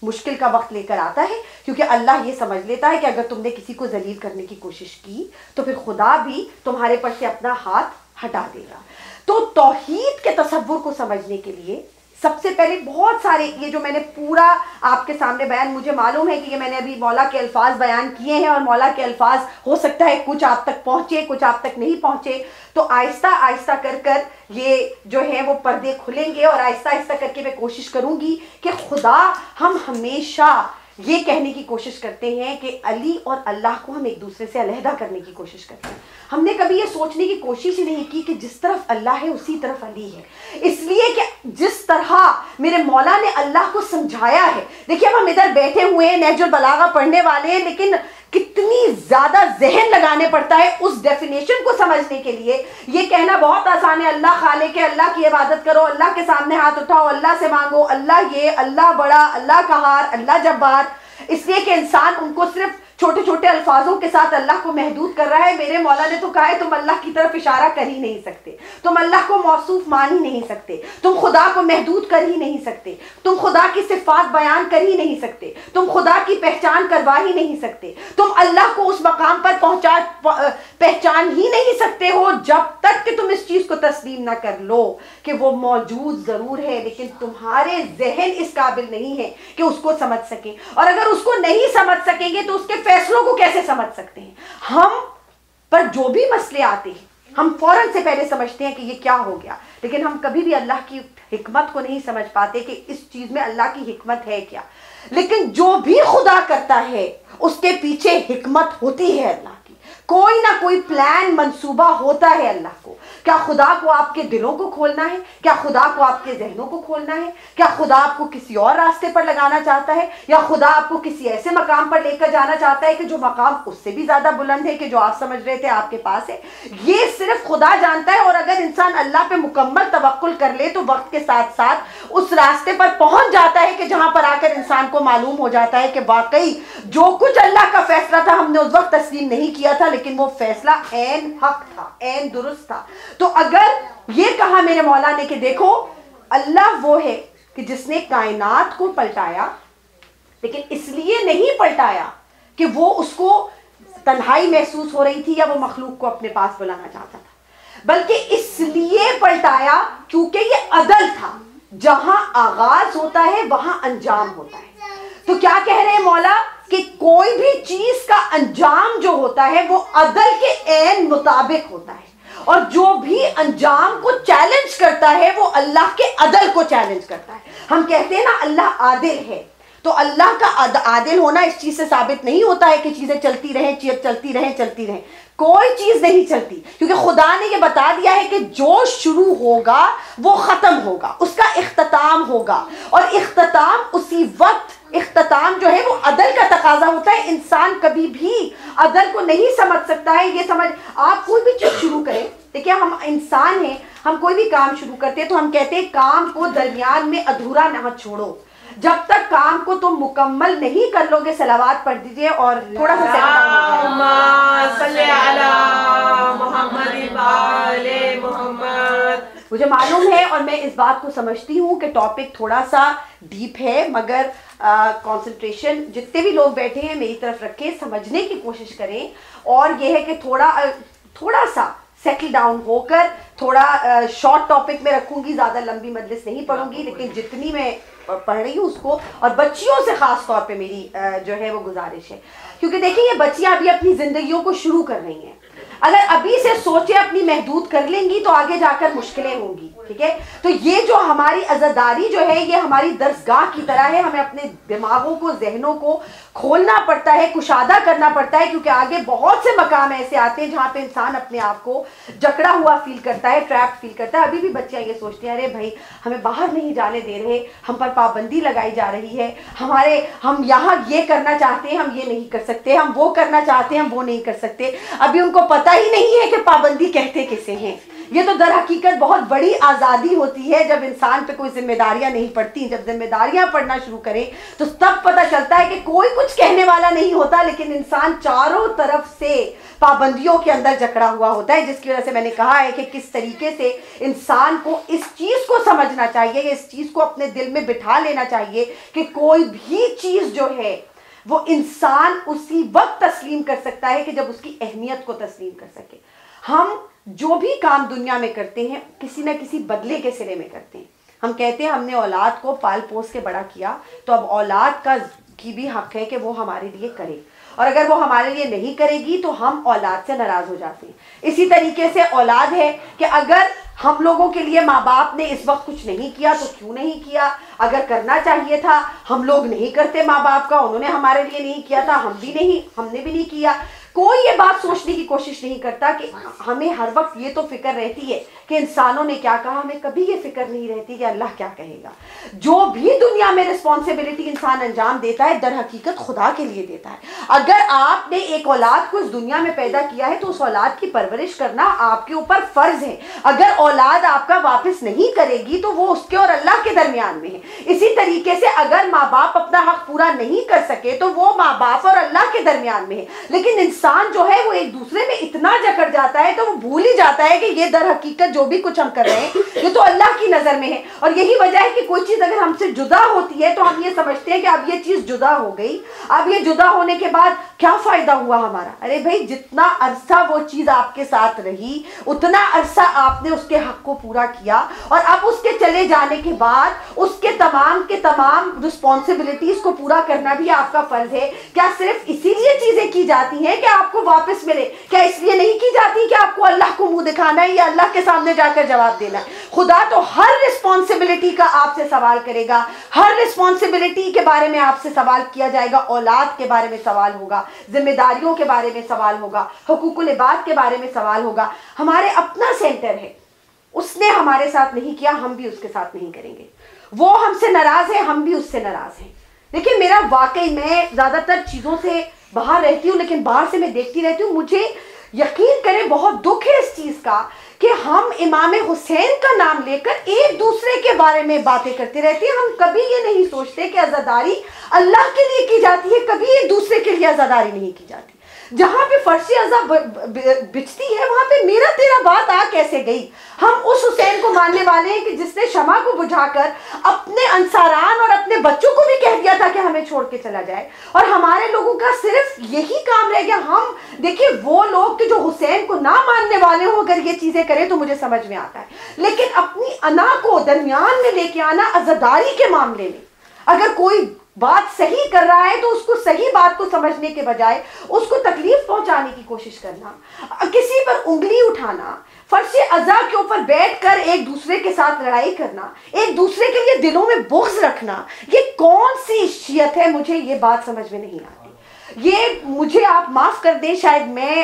مشکل کا وقت لے کر آتا ہے، کیونکہ اللہ یہ سمجھ لیتا ہے کہ اگر تم نے کسی کو ذلیل کرنے کی کوشش کی تو پھر خدا بھی تمہارے پر سے اپنا ہاتھ ہٹا دے گا۔ تو توحید کے تصور کو سمجھنے کے لیے سب سے پہلے بہت سارے، یہ جو میں نے پورا آپ کے سامنے بیان، مجھے معلوم ہے کہ یہ میں نے ابھی مولا کے الفاظ بیان کیے ہیں اور مولا کے الفاظ ہو سکتا ہے کچھ آپ تک پہنچے کچھ آپ تک نہیں پہنچے، تو آہستہ آہستہ کر یہ جو ہے وہ پردے کھلیں گے، اور آہستہ آہستہ کر کے میں کوشش کروں گی کہ خدا، ہم ہمیشہ یہ کہنے کی کوشش کرتے ہیں کہ علی اور اللہ کو ہم ایک دوسرے سے علیحدہ کرنے کی کوشش کرتے ہیں۔ ہم نے کبھی یہ سوچنے کی کوشش ہی نہیں کی کہ جس طرف اللہ ہے اسی طرف علی ہے، اس لیے کہ جس طرح میرے مولا نے اللہ کو سمجھایا ہے۔ دیکھیے اب ہم ادھر بیٹھے ہوئے ہیں، نہج البلاغہ پڑھنے والے ہیں، لیکن کتنی زیادہ ذہن لگانے پڑتا ہے اس ڈیفینیشن کو سمجھنے کے لیے۔ یہ کہنا بہت آسان ہے، اللہ خالق ہے، اللہ کی عبادت کرو، اللہ کے سامنے ہاتھ اٹھاؤ، اللہ سے مانگو، اللہ یہ، اللہ بڑا، اللہ قہار، اللہ جبار، اس لیے کہ انسان ان کو صرف چھوٹے چھوٹے الفاظوں کے ساتھ اللہ کو محدود کر رہا ہے۔ میرے مولا نے تو کہا ہے تم اللہ کی طرف اشارہ کر ہی نہیں سکتے، تم اللہ کو موصوف مان ہی نہیں سکتے، تم خدا کو محدود کر ہی نہیں سکتے، تم خدا کی صفات بیان کر ہی نہیں سکتے، تم خدا کی پہچان کروا ہی نہیں سکتے، تم اللہ کو اس مقام پر پہچان ہی نہیں سکتے ہو جب تک کہ تم اس چیز کو تسلیم نہ کر لو کہ وہ موجود ضرور ہے لیکن تمہارے ذہن اس قابل نہیں ہے کہ اس کو سمجھ سکیں، اور اگر اس کو نہیں سمجھ سکیں گے تو اس کے فیصلوں کو کیسے سمجھ سکتے ہیں؟ ہم پر جو بھی مسئلے آتے ہیں ہم فوراً سے پہلے سمجھتے ہیں کہ یہ کیا ہو گیا، لیکن ہم کبھی بھی اللہ کی حکمت کو نہیں سمجھ پاتے کہ اس چیز میں اللہ کی حکمت ہے کیا۔ لیکن جو بھی خدا کرتا ہے اس کے پیچھے حکمت ہوتی ہے، اللہ کی کوئی نہ کوئی پلان منصوبہ ہوتا ہے اللہ کو۔ کیا خدا کو آپ کے دلوں کو کھولنا ہے؟ کیا خدا کو آپ کے ذہنوں کو کھولنا ہے؟ کیا خدا آپ کو کسی اور راستے پر لگانا چاہتا ہے، یا خدا آپ کو کسی ایسے مقام پر لے کر جانا چاہتا ہے کہ جو مقام اس سے بھی زیادہ بلند ہے کہ جو آپ سمجھ رہے تھے آپ کے پاس ہے؟ یہ صرف خدا جانتا ہے، اور اگر انسان اللہ پہ مکمل توکل کر لے تو وقت کے ساتھ ساتھ اس راستے پر پہنچ جاتا ہے کہ جہاں پر آ کر انسان کو معلوم ہو جاتا ہے کہ واقعی جو کچھ اللہ کا فیصلہ تھا ہم نے اس وقت تسلیم نہیں کیا تھا، لیکن وہ فیصلہ عین حق تھا، عین درست تھا۔ تو اگر یہ کہا میرے مولا نے کہ دیکھو اللہ وہ ہے کہ جس نے کائنات کو پلٹایا، لیکن اس لیے نہیں پلٹایا کہ وہ اس کو تنہائی محسوس ہو رہی تھی یا وہ مخلوق کو اپنے پاس بلانا چاہتا تھا، بلکہ اس لیے پلٹایا کیونکہ یہ عدل تھا، جہاں آغاز ہوتا ہے وہاں انجام ہوتا ہے۔ تو کیا کہہ رہے ہیں مولا کہ کوئی بھی چیز کا انجام جو ہوتا ہے وہ عدل کے عین مطابق ہوتا ہے، اور جو بھی انجام کو چیلنج کرتا ہے وہ اللہ کے عدل کو چیلنج کرتا ہے۔ ہم کہتے ہیں نا اللہ عادل ہے، تو اللہ کا عادل ہونا اس چیز سے ثابت نہیں ہوتا ہے کہ چیزیں چلتی رہیں چلتی رہیں چلتی رہیں، کوئی چیز نہیں چلتی، کیونکہ خدا نے یہ بتا دیا ہے کہ جو شروع ہوگا وہ ختم ہوگا، اس کا اختتام ہوگا، اور اختتام اسی وقت، اختتام جو ہے وہ عدل کا تقاضا ہوتا ہے۔ انسان کبھی بھی عدل کو نہیں سمجھ سکتا ہے۔ یہ سمجھ، آپ کوئی بھی چیز شروع کریں، دیکھیں ہم انسان ہیں، ہم کوئی بھی کام شروع کرتے ہیں تو ہم کہتے ہیں کام کو درمیان میں ادھورا نہ چھوڑو، جب تک کام کو تم مکمل نہیں کر لو گے۔ صلوات پڑھ دیجئے اور تھوڑا سا مجھے معلوم ہے اور میں اس بات کو سمجھتی ہوں کہ ٹاپک تھوڑا سا ڈیپ ہے، مگر کنسنٹریشن جتنے بھی لوگ بیٹھے ہیں میری طرف رکھیں، سمجھنے کی کوشش کریں، اور یہ ہے کہ تھوڑا سا سیٹل ڈاؤن ہو کر تھوڑا شارٹ ٹاپک میں رکھوں گی، زیادہ لمبی مجلس نہیں پڑھوں گی، لیکن جتنی میں پڑھ رہی ہوں اس کو، اور بچیوں سے خاص طور پہ میری جو ہے وہ گزارش ہے، کیونکہ دیکھیں یہ بچیاں ابھی اپنی زندگیوں کو شروع کر رہی ہیں، اگر ابھی سے سوچیں اپنی محدود کر لیں گی تو آگے جا کر مشکلیں ہوں گی، ٹھیک ہے؟ تو یہ جو ہماری عزاداری جو ہے یہ ہماری درسگاہ کی طرح ہے، ہمیں اپنے دماغوں کو، ذہنوں کو کھولنا پڑتا ہے، کشادہ کرنا پڑتا ہے، کیونکہ آگے بہت سے مقام ایسے آتے ہیں جہاں پہ انسان اپنے آپ کو جکڑا ہوا فیل کرتا ہے، ٹریپ فیل کرتا ہے۔ ابھی بھی بچیاں یہ سوچتی ہیں ارے بھائی ہمیں باہر نہیں جانے دے رہے، ہم پر پابندی لگائی جا رہی ہے، ہم یہاں یہ کرنا چاہتے ہیں ہم یہ نہیں کر سکتے، ہم وہ کرنا چاہتے ہیں ہم وہ نہیں کر سکتے۔ ابھی ان کو پتہ ہی نہیں ہے کہ پابندی کہتے کسے ہیں۔ یہ تو در حقیقت بہت بڑی آزادی ہوتی ہے جب انسان پہ کوئی ذمہ داریاں نہیں پڑتی۔ جب ذمہ داریاں پڑنا شروع کریں تو تب پتہ چلتا ہے کہ کوئی کچھ کہنے والا نہیں ہوتا، لیکن انسان چاروں طرف سے پابندیوں کے اندر جکڑا ہوا ہوتا ہے، جس کی وجہ سے میں نے کہا ہے کہ کس طریقے سے انسان کو اس چیز کو سمجھنا چاہیے، اس چیز کو اپنے دل میں بٹھا لینا چاہیے کہ کوئی بھی چیز جو ہے وہ انسان اسی وقت تسلیم کر سکتا ہے کہ جب اس کی اہمیت کو تسلیم کر سکے۔ ہم جو بھی کام دنیا میں کرتے ہیں کسی نہ کسی بدلے کے سلے میں کرتے ہیں۔ ہم کہتے ہیں ہم نے اولاد کو پال پوس کے بڑا کیا، تو اب اولاد کی بھی حق ہے کہ وہ ہمارے لیے کرے، اور اگر وہ ہمارے لیے نہیں کرے گی تو ہم اولاد سے ناراض ہو جاتے ہیں۔ اسی طریقے سے اولاد ہے کہ اگر ہم لوگوں کے لیے ماں باپ نے اس وقت کچھ نہیں کیا تو کیوں نہیں کیا، اگر کرنا چاہیے تھا، ہم لوگ نہیں کرتے ماں باپ کا، انہوں نے ہمارے لیے نہیں کیا تھا، ہم نے بھی نہیں کیا۔ کوئی یہ بات سوچنے کی کوشش نہیں کرتا کہ ہمیں ہر وقت یہ تو فکر رہتی ہے کہ انسانوں نے کیا کہا، ہمیں کبھی یہ فکر نہیں رہتی کہ اللہ کیا کہے گا۔ جو بھی دنیا میں رسپانسبلٹی انسان انجام دیتا ہے در حقیقت خدا کے لیے دیتا ہے۔ اگر آپ نے ایک اولاد کو اس دنیا میں پیدا کیا ہے تو اس اولاد کی پرورش کرنا آپ کے اوپر فرض ہے۔ اگر اولاد آپ کا واپس نہیں کرے گی تو وہ اس کے اور اللہ کے درمیان میں ہے۔ اسی طریقے سے اگر ماں باپ اپنا حق پورا نہیں کر سکے تو وہ ماں باپ اور اللہ کے درمیان میں ہے۔ لیکن انسان جو ہے وہ ایک دوسرے میں اتنا جکڑ جاتا ہے تو وہ بھول ہی جاتا ہے کہ یہ در حقیقت جو بھی کچھ ہم کر رہے ہیں یہ تو اللہ کی نظر میں ہے، اور یہی وجہ ہے کہ کوئی چیز اگر ہم سے جدا ہوتی ہے تو ہم یہ سمجھتے ہیں کہ اب یہ چیز جدا ہو گئی، اب یہ جدا ہونے کے بعد کیا فائدہ ہوا ہمارا۔ ارے بھائی جتنا عرصہ وہ چیز آپ کے ساتھ رہی اتنا عرصہ آپ نے اس کے حق کو پورا کیا، اور اب اس کے چلے جانے کے بعد اس کے تمام رسپانسبلٹیز کو پورا کرنا بھی آپ کا فرض ہے۔ کیا صرف اسی لیے چیزیں کی جاتی ہیں کہ آپ کو واپس ملے؟ کیا اس لیے نہیں کی جاتی کہ آپ کو اللہ کو منہ دکھانا ہے یا اللہ کے سامنے جا کر جواب دینا ہے؟ خدا تو ہر رسپانسبلٹی کا آپ سے سوال کرے گا، ہر رسپانسبلٹی کے بارے میں آپ سے سوال کیا جائے گا، اولاد کے بارے میں سوال ہوگا، ذمہ داریوں کے بارے میں سوال ہوگا، حقوق العباد کے بارے میں سوال ہوگا۔ ہمارے اپنا سینٹر ہے، اس نے ہمارے ساتھ نہیں کیا، ہم بھی اس کے ساتھ نہیں کریں گے۔ وہ ہم سے ناراض ہے، ہم بھی اس سے ناراض ہیں۔ لیکن میرا واقعی میں زیادہ تر چیزوں سے باہر رہتی ہوں، لیکن باہر سے میں دیکھتی رہتی ہوں، مجھے یقین کریں بہت دکھ ہے اس چیز کا کہ ہم امام حسین کا نام لے کر ایک دوسرے کے بارے میں باتیں کرتے رہتے ہیں۔ ہم کبھی یہ نہیں سوچتے کہ عزاداری اللہ کے لیے کی جاتی ہے، کبھی ایک دوسرے کے لیے عزاداری نہیں کی جاتی۔ جہاں پہ فرش ازا بچتی ہے وہاں پہ میرا تیرا بات آ کیسے گئی؟ ہم اس حسین کو ماننے والے ہیں کہ جس نے شمع کو بجھا کر اپنے انصاران اور اپنے بچوں کو بھی کہہ دیا تھا کہ ہمیں چھوڑ کے چلا جائے، اور ہمارے لوگوں کا صرف یہی کام رہ گیا. ہم دیکھیے وہ لوگ کہ جو حسین کو نہ ماننے والے ہوں اگر یہ چیزیں کریں تو مجھے سمجھ میں آتا ہے، لیکن اپنی انا کو درمیان میں لے کے آنا عزاداری کے معاملے میں، اگر کوئی بات صحیح کر رہا ہے تو اس کو صحیح بات کو سمجھنے کے بجائے اس کو تکلیف پہنچانے کی کوشش کرنا، کسی پر انگلی اٹھانا، فرش ازا کے اوپر بیٹھ کر ایک دوسرے کے ساتھ لڑائی کرنا، ایک دوسرے کے لیے دلوں میں بغض رکھنا، یہ کون سی شیعت ہے؟ مجھے یہ بات سمجھ میں نہیں آتی. یہ مجھے آپ معاف کر دیں، شاید میں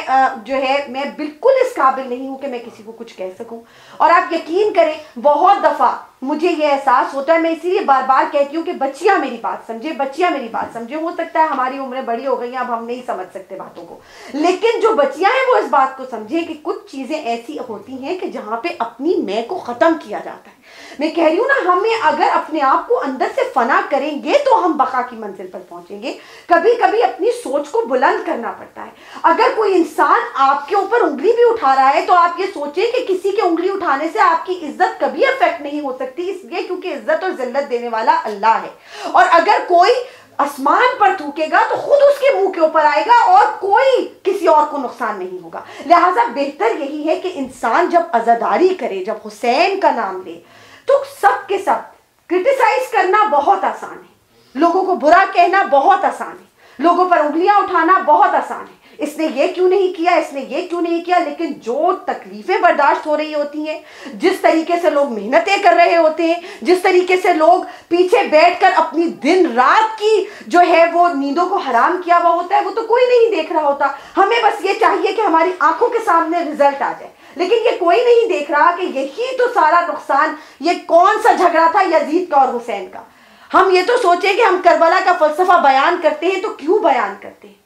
میں بالکل اس قابل نہیں ہوں کہ میں کسی کو کچھ کہہ سکوں، اور آپ یقین کریں بہت دفعہ مجھے یہ احساس ہوتا ہے، میں اسی لیے بار بار کہتی ہوں کہ بچیاں میری بات سمجھے، بچیاں میری بات سمجھے. ہو سکتا ہے ہماری عمریں بڑی ہو گئی ہیں، اب ہم نہیں سمجھ سکتے باتوں کو، لیکن جو بچیاں ہیں وہ اس بات کو سمجھیں کہ کچھ چیزیں ایسی ہوتی ہیں کہ جہاں پہ اپنی میں کو ختم کیا جاتا ہے. میں کہہ رہی ہوں نا، ہمیں اگر اپنے آپ کو اندر سے فنا کریں گے تو ہم بقا کی منزل پر پہنچیں گے. کبھی کبھی اپنی سوچ کو بلند کرنا پڑتا ہے. اگر کوئی انسان آپ کے اوپر انگلی بھی اٹھا رہا ہے تو آپ یہ سوچیں کہ کسی کے انگلی اٹھانے سے آپ کی عزت کبھی افیکٹ نہیں ہو سکتی، اس لیے کیونکہ عزت اور ذلت دینے والا اللہ ہے. اور اگر کوئی آسمان پر تھوکے گا تو خود اس کے منہ کے اوپر آئے گا اور کوئی کسی اور کو نقصان نہیں ہوگا. لہٰذا بہتر یہی ہے کہ انسان جب عزاداری کرے، جب حسین کا نام لے، تو سب کے سب کرٹیسائز کرنا بہت آسان ہے، لوگوں کو برا کہنا بہت آسان ہے، لوگوں پر انگلیاں اٹھانا بہت آسان ہے، اس نے یہ کیوں نہیں کیا، اس نے یہ کیوں نہیں کیا. لیکن جو تکلیفیں برداشت ہو رہی ہوتی ہیں، جس طریقے سے لوگ محنتیں کر رہے ہوتے ہیں، جس طریقے سے لوگ پیچھے بیٹھ کر اپنی دن رات کی جو ہے وہ نیندوں کو حرام کیا ہوا ہوتا ہے، وہ تو کوئی نہیں دیکھ رہا ہوتا. ہمیں بس یہ چاہیے کہ ہماری آنکھوں کے سامنے رزلٹ آ جائے، لیکن یہ کوئی نہیں دیکھ رہا کہ یہی تو سارا نقصان، یہ کون سا جھگڑا تھا یزید کا اور حسین کا. ہم یہ تو سوچیں کہ ہم کربلا کا فلسفہ بیان کرتے ہیں تو کیوں بیان کرتے ہیں،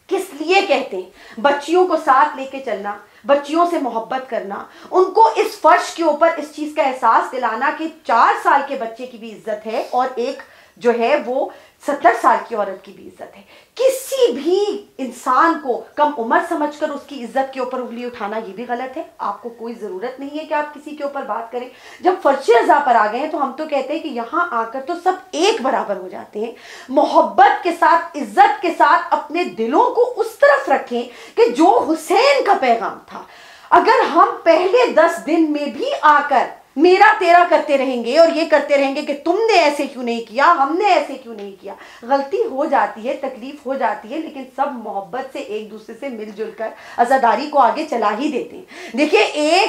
کس لیے کہتے ہیں؟ بچیوں کو ساتھ لے کے چلنا، بچیوں سے محبت کرنا، ان کو اس فرش کے اوپر اس چیز کا احساس دلانا کہ 4 سال کے بچے کی بھی عزت ہے اور ایک جو ہے وہ 70 سال کی عورت کی بھی عزت ہے. کسی بھی انسان کو کم عمر سمجھ کر اس کی عزت کے اوپر انگلی اٹھانا یہ بھی غلط ہے. آپ کو کوئی ضرورت نہیں ہے کہ آپ کسی کے اوپر بات کریں. جب فرش ازا پر آ گئے ہیں تو ہم تو کہتے ہیں کہ یہاں آ کر تو سب ایک برابر ہو جاتے ہیں. محبت کے ساتھ، عزت کے ساتھ اپنے دلوں کو اس طرف رکھیں کہ جو حسین کا پیغام تھا. اگر ہم پہلے 10 دن میں بھی آ کر میرا تیرا کرتے رہیں گے اور یہ کرتے رہیں گے کہ تم نے ایسے کیوں نہیں کیا، ہم نے ایسے کیوں نہیں کیا، غلطی ہو جاتی ہے، تکلیف ہو جاتی ہے، لیکن سب محبت سے ایک دوسرے سے مل جل کر عزاداری کو آگے چلا ہی دیتے ہیں. دیکھیے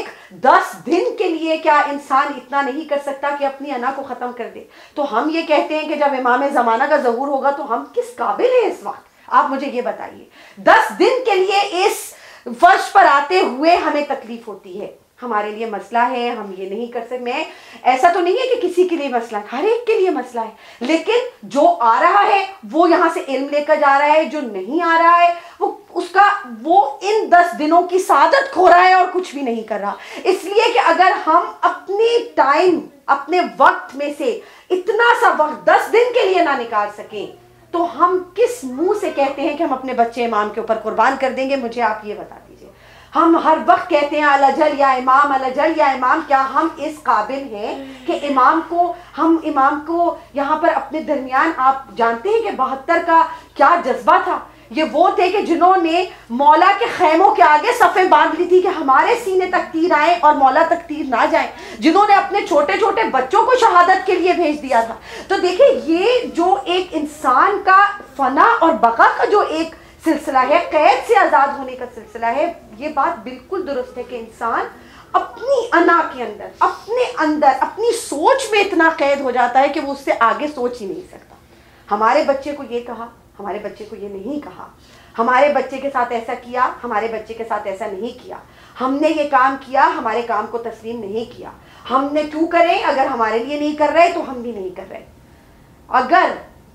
10 دن کے لیے کیا انسان اتنا نہیں کر سکتا کہ اپنی انا کو ختم کر دے؟ تو ہم یہ کہتے ہیں کہ جب امام زمانہ کا ظہور ہوگا تو ہم کس قابل ہیں اس وقت؟ آپ مجھے یہ بتائیے. 10 دن کے لیے اس فرش پر آتے ہوئے ہمیں تکلیف ہوتی ہے، ہمارے لیے مسئلہ ہے، ہم یہ نہیں کر سکتے. میں ایسا تو نہیں ہے کہ کسی کے لیے مسئلہ ہے، ہر ایک کے لیے مسئلہ ہے، لیکن جو آ رہا ہے وہ یہاں سے علم لے کر جا رہا ہے، جو نہیں آ رہا ہے وہ ان 10 دنوں کی سعادت کھو رہا ہے اور کچھ بھی نہیں کر رہا. اس لیے کہ اگر ہم اپنی ٹائم، اپنے وقت میں سے اتنا سا وقت 10 دن کے لیے نہ نکال سکیں تو ہم کس منہ سے کہتے ہیں کہ ہم اپنے بچے امام کے اوپر قربان کر دیں گے؟ مجھے آپ یہ بتا دیجئے. ہم ہر وقت کہتے ہیں الجل یا امام، الجل یا امام. کیا ہم اس قابل ہیں کہ ہم امام کو یہاں پر اپنے درمیان، آپ جانتے ہیں کہ 72 کا کیا جذبہ تھا؟ یہ وہ تھے کہ جنہوں نے مولا کے خیموں کے آگے صفیں باندھ لی تھی کہ ہمارے سینے تک تیر آئیں اور مولا تک تیر نہ جائیں، جنہوں نے اپنے چھوٹے چھوٹے بچوں کو شہادت کے لیے بھیج دیا تھا. تو دیکھیں یہ جو ایک انسان کا فنا اور بقا کا جو ایک سلسلہ ہے، قید سے آزاد ہونے کا سلسلہ ہے، یہ بات بالکل درست ہے کہ انسان اپنی انا کے اندر، اپنے اندر، اپنی سوچ میں اتنا قید ہو جاتا ہے کہ وہ اس سے آگے سوچ ہی نہیں سکتا. ہمارے بچے کو یہ کہا، ہمارے بچے کو یہ نہیں کہا، ہمارے بچے کے ساتھ ایسا کیا، ہمارے بچے کے ساتھ ایسا نہیں کیا، ہم نے یہ کام کیا، ہمارے کام کو تسلیم نہیں کیا. ہم نے کیوں کریں؟ اگر ہمارے لیے نہیں کر رہے تو ہم بھی نہیں کر رہے. اگر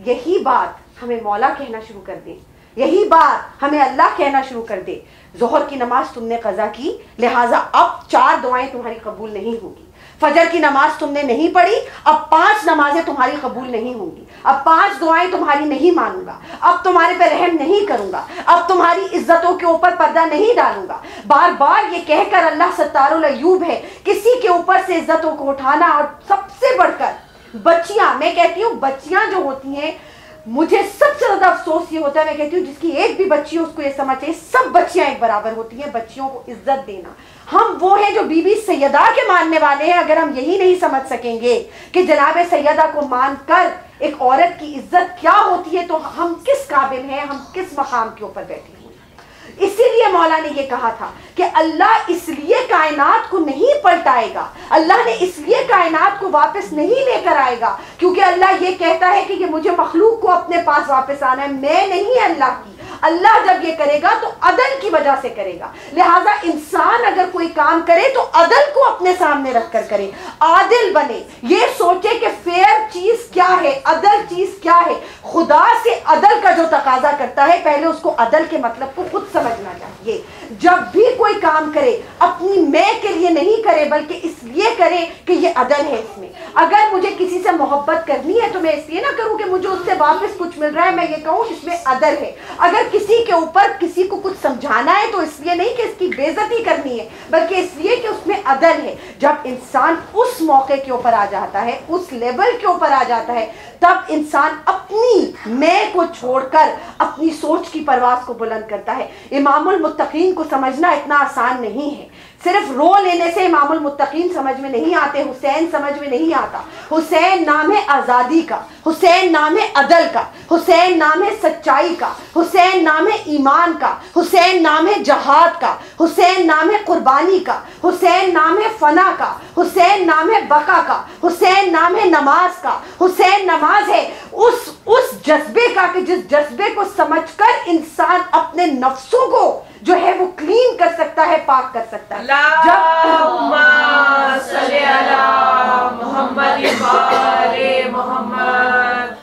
یہی بات ہمیں مولا کہنا شروع کر دیں، یہی بات ہمیں اللہ کہنا شروع کر دے، ظہر کی نماز تم نے قضا کی، لہٰذا اب 4 دعائیں تمہاری قبول نہیں ہوگی، فجر کی نماز تم نے نہیں پڑھی، اب 5 نمازیں تمہاری قبول نہیں ہوں گی، اب 5 دعائیں تمہاری نہیں مانوں گا، اب تمہارے پہ رحم نہیں کروں گا، اب تمہاری عزتوں کے اوپر پردہ نہیں ڈالوں گا. بار بار یہ کہہ کر اللہ ستار العیوب ہے. کسی کے اوپر سے عزتوں کو اٹھانا، اور سب سے بڑھ کر بچیاں، میں کہتی ہوں بچیاں جو ہوتی ہیں، مجھے سب سے زیادہ افسوس یہ ہوتا ہے، میں کہتی ہوں جس کی ایک بھی بچی ہو اس کو یہ سمجھ چاہیے سب بچیاں ایک برابر ہوتی ہیں. بچیوں کو عزت دینا. ہم وہ ہیں جو بی بی سیدہ کے ماننے والے ہیں. اگر ہم یہی نہیں سمجھ سکیں گے کہ جناب سیدہ کو مان کر ایک عورت کی عزت کیا ہوتی ہے، تو ہم کس قابل ہیں، ہم کس مقام کے اوپر بیٹھے ہیں. اسی لیے مولا نے یہ کہا تھا کہ اللہ اس لیے کائنات کو نہیں پلٹائے گا، اللہ نے اس لیے کائنات کو واپس نہیں لے کر آئے گا، کیونکہ اللہ یہ کہتا ہے کہ یہ مجھے مخلوق کو اپنے پاس واپس آنا ہے، میں نہیں اللہ کی. اللہ جب یہ کرے گا تو عدل کی وجہ سے کرے گا. لہٰذا انسان اگر کوئی کام کرے تو عدل کو اپنے سامنے رکھ کر کرے، عادل بنے، یہ سوچے کہ فیئر چیز کیا ہے، عدل چیز کیا ہے. خدا سے عدل کا جو تقاضا کرتا ہے، پہلے اس کو عدل کے مطلب کو خود سمجھنا چاہیے. جب بھی کوئی کام کرے اپنی میں کے لیے نہیں کرے، بلکہ اس لیے کرے کہ یہ عدل ہے اس میں. اگر مجھے کسی سے محبت کرنی ہے تو میں اس لیے نہ کروں کہ مجھے اس سے واپس کچھ مل رہا ہے، میں یہ کہوں اس میں عدل ہے. اگر کسی کے اوپر کسی کو کچھ سمجھانا ہے تو اس لیے نہیں کہ اس کی بے عزتی کرنی ہے، بلکہ اس لیے کہ اس میں عدل ہے. جب انسان اس موقع کے اوپر آ جاتا ہے، اس لیول کے اوپر آ جاتا ہے، تب انسان اپنی میں کو چھوڑ کر اپنی سوچ کی پرواز کو بلند کرتا ہے. امام المتقین کو سمجھنا اتنا آسان نہیں ہے. صرف رو لینے سے امام المتقین سمجھ میں نہیں آتے، حسین سمجھ میں نہیں آتا. حسین نام ہے آزادی کا، حسین نام ہے عدل کا، حسین نام ہے سچائی کا، حسین نام ہے ایمان کا، حسین نام ہے جہاد کا، حسین نام ہے قربانی کا، حسین نام ہے فنا کا، حسین نام ہے بقا کا، حسین نام ہے نماز کا. حسین نماز ہے اس جذبے کا کہ جس جذبے کو سمجھ کر انسان اپنے نفسوں کو جو ہے وہ کلین کر سکتا ہے، پاک کر سکتا ہے. اللہم صلی علی محمد وآل محمد.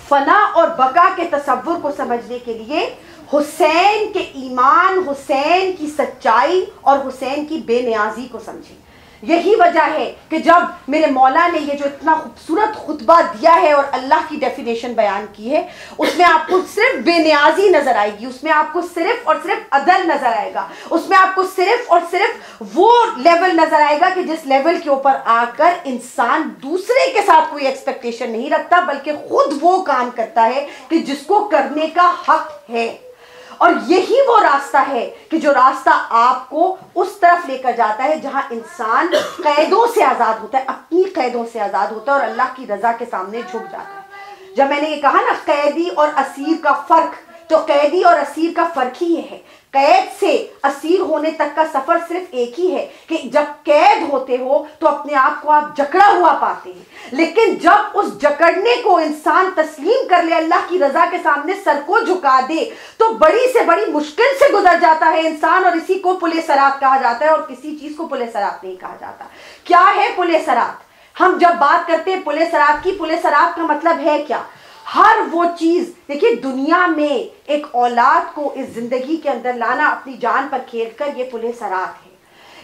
فنا اور بقا کے تصور کو سمجھنے کے لیے حسین کے ایمان، حسین کی سچائی اور حسین کی بے نیازی کو سمجھیں. یہی وجہ ہے کہ جب میرے مولا نے یہ جو اتنا خوبصورت خطبہ دیا ہے اور اللہ کی ڈیفینیشن بیان کی ہے، اس میں آپ کو صرف بے نیازی نظر آئے گی، اس میں آپ کو صرف اور صرف عدل نظر آئے گا، اس میں آپ کو صرف اور صرف وہ لیول نظر آئے گا کہ جس لیول کے اوپر آ کر انسان دوسرے کے ساتھ کوئی ایکسپیکٹیشن نہیں رکھتا، بلکہ خود وہ کام کرتا ہے کہ جس کو کرنے کا حق ہے. اور یہی وہ راستہ ہے کہ جو راستہ آپ کو اس طرف لے کر جاتا ہے جہاں انسان قیدوں سے آزاد ہوتا ہے، اپنی قیدوں سے آزاد ہوتا ہے اور اللہ کی رضا کے سامنے جھک جاتا ہے. جب میں نے یہ کہا نا قیدی اور اسیر کا فرق، تو قیدی اور اسیر کا فرق ہی یہ ہے. قید سے اسیر ہونے تک کا سفر صرف ایک ہی ہے کہ جب قید ہوتے ہو تو اپنے آپ کو آپ جکڑا ہوا پاتے ہیں، لیکن جب اس جکڑنے کو انسان تسلیم کر لے، اللہ کی رضا کے سامنے سر کو جھکا دے، تو بڑی سے بڑی مشکل سے گزر جاتا ہے انسان. اور اسی کو پل صراط کہا جاتا ہے، اور کسی چیز کو پل صراط نہیں کہا جاتا. کیا ہے پل صراط؟ ہم جب بات کرتے ہیں پل صراط کی، پل صراط کا مطلب ہے کیا؟ ہر وہ چیز، دیکھیے دنیا میں ایک اولاد کو اس زندگی کے اندر لانا اپنی جان پر کھیل کر، یہ پل صراط ہے.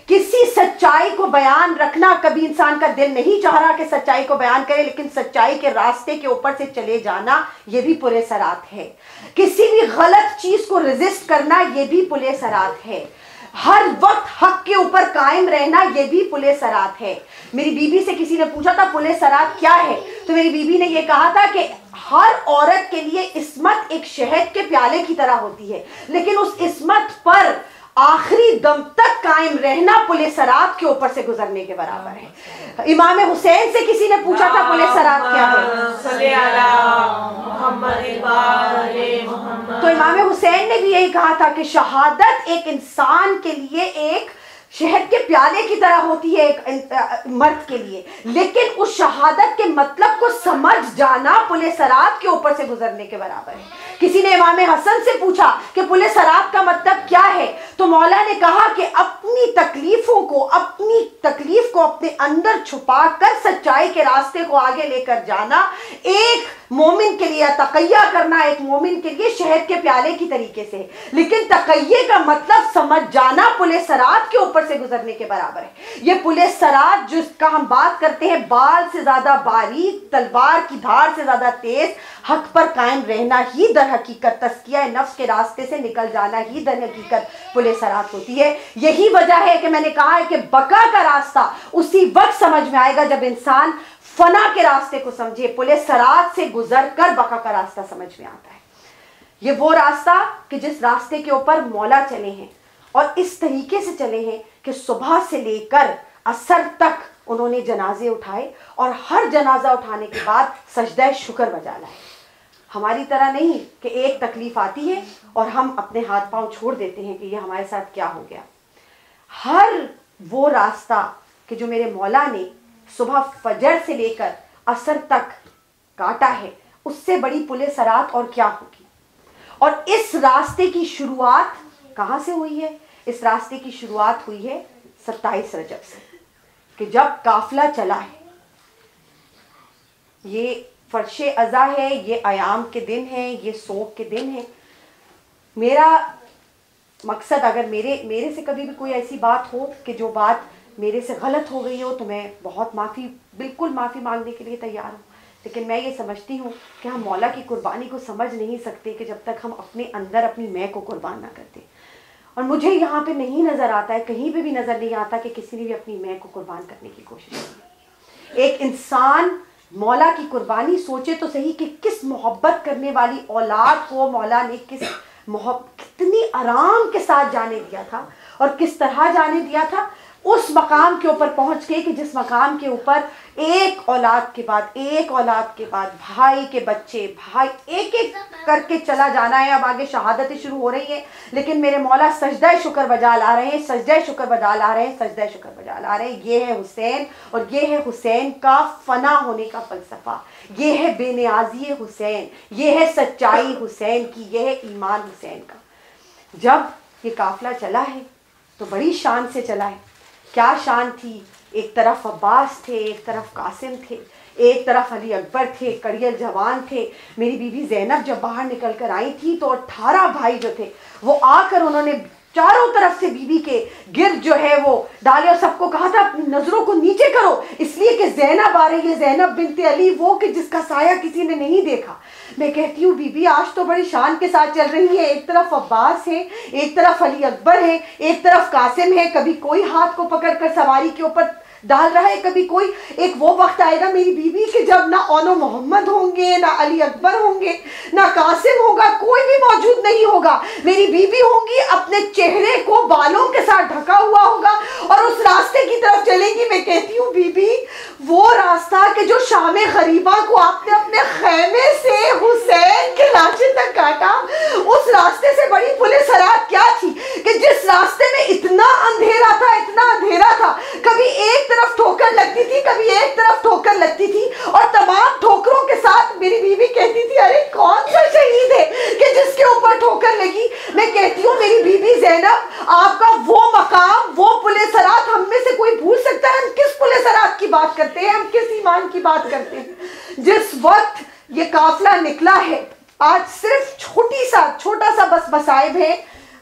کسی سچائی کو بیان رکھنا، کبھی انسان کا دل نہیں چاہ رہا کہ سچائی کو بیان کرے، لیکن سچائی کے راستے کے اوپر سے چلے جانا، یہ بھی پل صراط ہے. کسی بھی غلط چیز کو ریزسٹ کرنا، یہ بھی پل صراط ہے. ہر وقت حق کے اوپر قائم رہنا، یہ بھی پل صراط ہے. میری بیوی سے کسی نے پوچھا تھا پل صراط کیا ہے، تو میری بیوی نے یہ کہا تھا کہ ہر عورت کے لیے عصمت ایک شہد کے پیالے کی طرح ہوتی ہے، لیکن اس عصمت پر آخری دم تک قائم رہنا پل صراط کے اوپر سے گزرنے کے برابر ہے. امام حسین سے کسی نے پوچھا تھا پل صراط کیا ہے، تو امام حسین نے بھی یہی کہا تھا کہ شہادت ایک انسان کے لیے ایک شہد کے پیالے کی طرح ہوتی ہے ایک مرد کے لیے، لیکن اس شہادت کے مطلب کو سمجھ جانا پل صراط کے اوپر سے گزرنے کے برابر ہے. کسی نے امام حسن سے پوچھا کہ پل صراط کا مطلب کیا ہے، تو مولا نے کہا کہ اپنی تکلیفوں کو، اپنی تکلیف کو اپنے اندر چھپا کر سچائی کے راستے کو آگے لے کر جانا ایک مومن کے لیے، تقیہ کرنا ایک مومن کے لیے شہد کے پیالے کی طریقے سے. لیکن تقیہ کا مطلب سمجھ جانا پل صراط کے اوپر اوپر سے گزرنے کے برابر ہے۔ یہ پل صراط جس کا ہم بات کرتے ہیں، بال سے زیادہ باریک، تلوار کی دھار سے زیادہ تیز، حق پر قائم رہنا ہی در حقیقت تزکیہ نفس کے راستے سے نکل جانا ہی در حقیقت پل صراط ہوتی ہے۔ یہی وجہ ہے کہ میں نے کہا ہے کہ بقا کا راستہ اسی وقت سمجھ میں آئے گا جب انسان فنا کے راستے کو سمجھے۔ پل صراط سے گزر کر بقا کا راستہ سمجھ میں آتا ہے۔ یہ وہ راستہ کہ جس راستے کے اوپر مولا چلے ہیں اور اس طریقے سے چلے ہیں کہ صبح سے لے کر عصر تک انہوں نے جنازے اٹھائے اور ہر جنازہ اٹھانے کے بعد سجدہ شکر بجا لائے۔ ہماری طرح نہیں کہ ایک تکلیف آتی ہے اور ہم اپنے ہاتھ پاؤں چھوڑ دیتے ہیں کہ یہ ہمارے ساتھ کیا ہو گیا۔ ہر وہ راستہ کہ جو میرے مولا نے صبح فجر سے لے کر عصر تک کاٹا ہے، اس سے بڑی پل صراط اور کیا ہوگی۔ اور اس راستے کی شروعات کہاں سے ہوئی ہے؟ اس راستے کی شروعات ہوئی ہے 27 رجب سے، کہ جب قافلہ چلا ہے۔ یہ فرش ازا ہے، یہ ایام کے دن ہیں، یہ سوگ کے دن ہیں۔ میرا مقصد، اگر میرے سے کبھی بھی کوئی ایسی بات ہو کہ جو بات میرے سے غلط ہو گئی ہو تو میں بہت بالکل معافی مانگنے کے لیے تیار ہوں، لیکن میں یہ سمجھتی ہوں کہ ہم مولا کی قربانی کو سمجھ نہیں سکتے کہ جب تک ہم اپنے اندر اپنی میں کو قربان نہ کرتے۔ اور مجھے یہاں پہ نہیں نظر آتا ہے، کہیں پہ بھی نظر نہیں آتا کہ کسی نے بھی اپنی میں کو قربان کرنے کی کوشش کی۔ ایک انسان مولا کی قربانی سوچے تو صحیح کہ کس محبت کرنے والی اولاد کو مولا نے کتنی آرام کے ساتھ جانے دیا تھا، اور کس طرح جانے دیا تھا اس مقام کے اوپر پہنچ کے کہ جس مقام کے اوپر ایک اولاد کے بعد بھائی کے بچے، بھائی ایک ایک کر کے چلا جانا ہے۔ اب آگے شہادتیں شروع ہو رہی ہیں، لیکن میرے مولا سجدہ شکر بجا لا رہے ہیں، سجدہ شکر بجا لا رہے ہیں، سجدہ شکر بجا لا رہے ہیں۔ یہ ہے حسین، اور یہ ہے حسین کا فنا ہونے کا فلسفہ، یہ ہے بے نیازی حسین، یہ ہے سچائی حسین کی، یہ ہے ایمان حسین کا۔ جب یہ قافلہ چلا ہے تو بڑی شان سے چلا ہے۔ کیا شان تھی؟ ایک طرف عباس تھے، ایک طرف قاسم تھے، ایک طرف علی اکبر تھے، کڑیل جوان تھے۔ میری بیوی زینب جب باہر نکل کر آئی تھی تو 18 بھائی جو تھے وہ آ کر انہوں نے چاروں طرف سے بیوی کے گرد جو ہے وہ ڈالے اور سب کو کہا تھا اپنی نظروں کو نیچے کرو، اس لیے کہ زینب آ رہی ہے، زینب بنت علی، وہ کہ جس کا سایہ کسی نے نہیں دیکھا۔ میں کہتی ہوں بی آج تو بڑی شان کے ساتھ چل رہی ہے، ایک طرف عباس ہے، ایک طرف علی اکبر ہے، ایک طرف قاسم ہے، کبھی کوئی ہاتھ کو پکڑ کر سواری کے اوپر ڈال رہا ہے، کبھی کوئی۔ ایک وہ وقت آئے گا میری بیوی کہ جب نہ اونو محمد ہوں گے، نہ علی اکبر ہوں گے، نہ قاسم ہوگا، کوئی بھی موجود نہیں ہوگا۔ میری بیوی ہوں گی، اپنے چہرے کو بالوں کے ساتھ ڈھکا ہوا ہوگا اور اس راستے کی طرف چلے گی۔ میں کہتی ہوں بیوی وہ راستہ کہ جو شام غریبہ کو آپ نے اپنے خیمے سے حسین کے لاشے تک کاٹا، اس راستے سے بڑی پل صراط کیا تھی کہ جس راستے میں اتنا اندھیرا تھا، اتنا اندھیرا تھا، کبھی ایک طرف ٹھوکر لگتی تھی، کبھی ایک طرف ٹھوکر لگتی تھی، اور تمام ٹھوکروں کے ساتھ میری بیوی کہتی تھی ارے کون سا شہید ہے کہ جس کے اوپر ٹھوکر لگی۔ میں کہتی ہوں میری بیوی زینب، آپ کا وہ مقام، وہ پل صراط ہم میں سے کوئی بھول سکتا ہے؟ ہم کس پل صراط کی بات کرتے ہیں؟ ہم کس ایمان کی بات کرتے ہیں؟ جس وقت یہ قافلہ نکلا ہے، آج صرف چھوٹا سا بس مصائب ہے،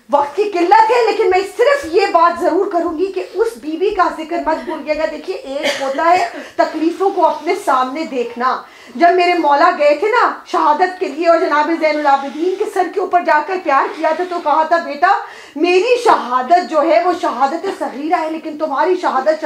وقت کی قلت ہے، لیکن میں صرف یہ بات ضرور کروں گی کہ اس بیوی کا ذکر مت بھولیے گا۔ دیکھیے ایک ہوتا ہے تکلیفوں کو اپنے سامنے دیکھنا۔ جب میرے مولا گئے تھے نا شہادت کے لیے اور جناب زین العابدین کے سر کے اوپر جا کر پیار کیا تھا تو کہا تھا بیٹا میری شہادت جو ہے وہ شہادت صغیرہ ہے، لیکن تمہاری شہادت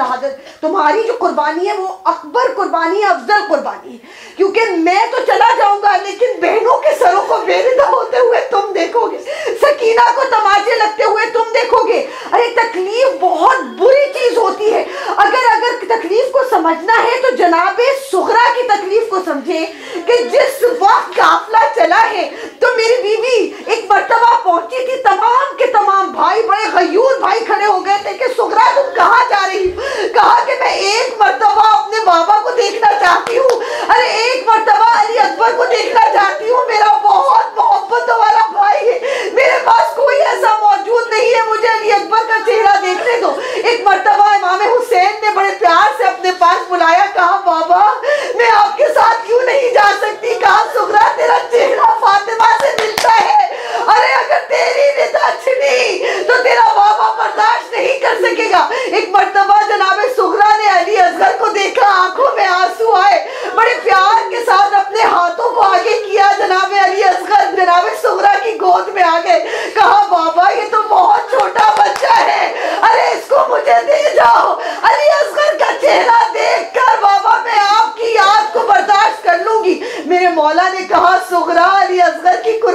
تمہاری جو قربانی ہے وہ اکبر قربانی ہے، افضل قربانی ہے، کیونکہ میں تو چلا جاؤں گا لیکن بہنوں کے سروں کو بے ندا ہوتے ہوئے تم دیکھو گے، سکینہ کو تماچے لگتے ہوئے تم دیکھو گے۔ ارے تکلیف بہت بری چیز ہوتی ہے۔ اگر تکلیف کو سمجھنا ہے تو جناب صغرا کی تکلیف کو سمجھے کہ جس وقت قافلہ چلا ہے تو میری بیوی ایک مرتبہ پہنچی تھی، تمام کے تمام بھائی بڑے غیور بھائی کھڑے ہو گئے تھے کہ صغرا تم کہاں جا رہی؟ کہا کہ میں ایک مرتبہ اپنے بابا کو دیکھنا چاہتی ہوں، ارے ایک مرتبہ علی اکبر کو دیکھنا چاہتی ہوں، میرا بہت محبت والا بھائی ہے، میرے پاس کوئی ایسا موجود نہیں ہے، مجھے علی اکبر کا چہرہ دیکھنے دو۔ ایک مرتبہ امام حسین نے بڑے پیار سے اپنے پاس بلایا، کہا بابا میں آپ کے ساتھ کیوں نہیں جا سکتی؟ کہا صغرا تیرا چہرہ فاطمہ سے ملتا ہے، ارے اگر تیری رضا چھنی تو تیرا بابا برداشت نہیں کر سکے گا۔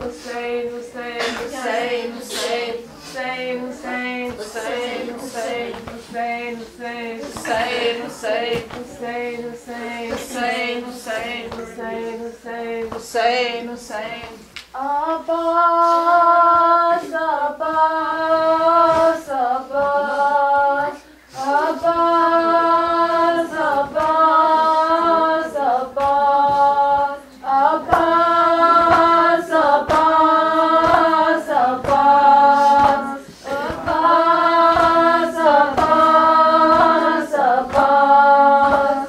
Hussein, Hussein, Hussein, Hussein, Hussein, Hussein, Hussein, Hussein, Hussein, Hussein, Hussein, Hussein, Hussein, Hussein, Hussein, Hussein, Hussein, Hussein, Hussein. Abbas, Abbas, Abbas, Abbas, Abbas, Abbas, Abbas, Abbas, Abbas, Abbas, Abbas,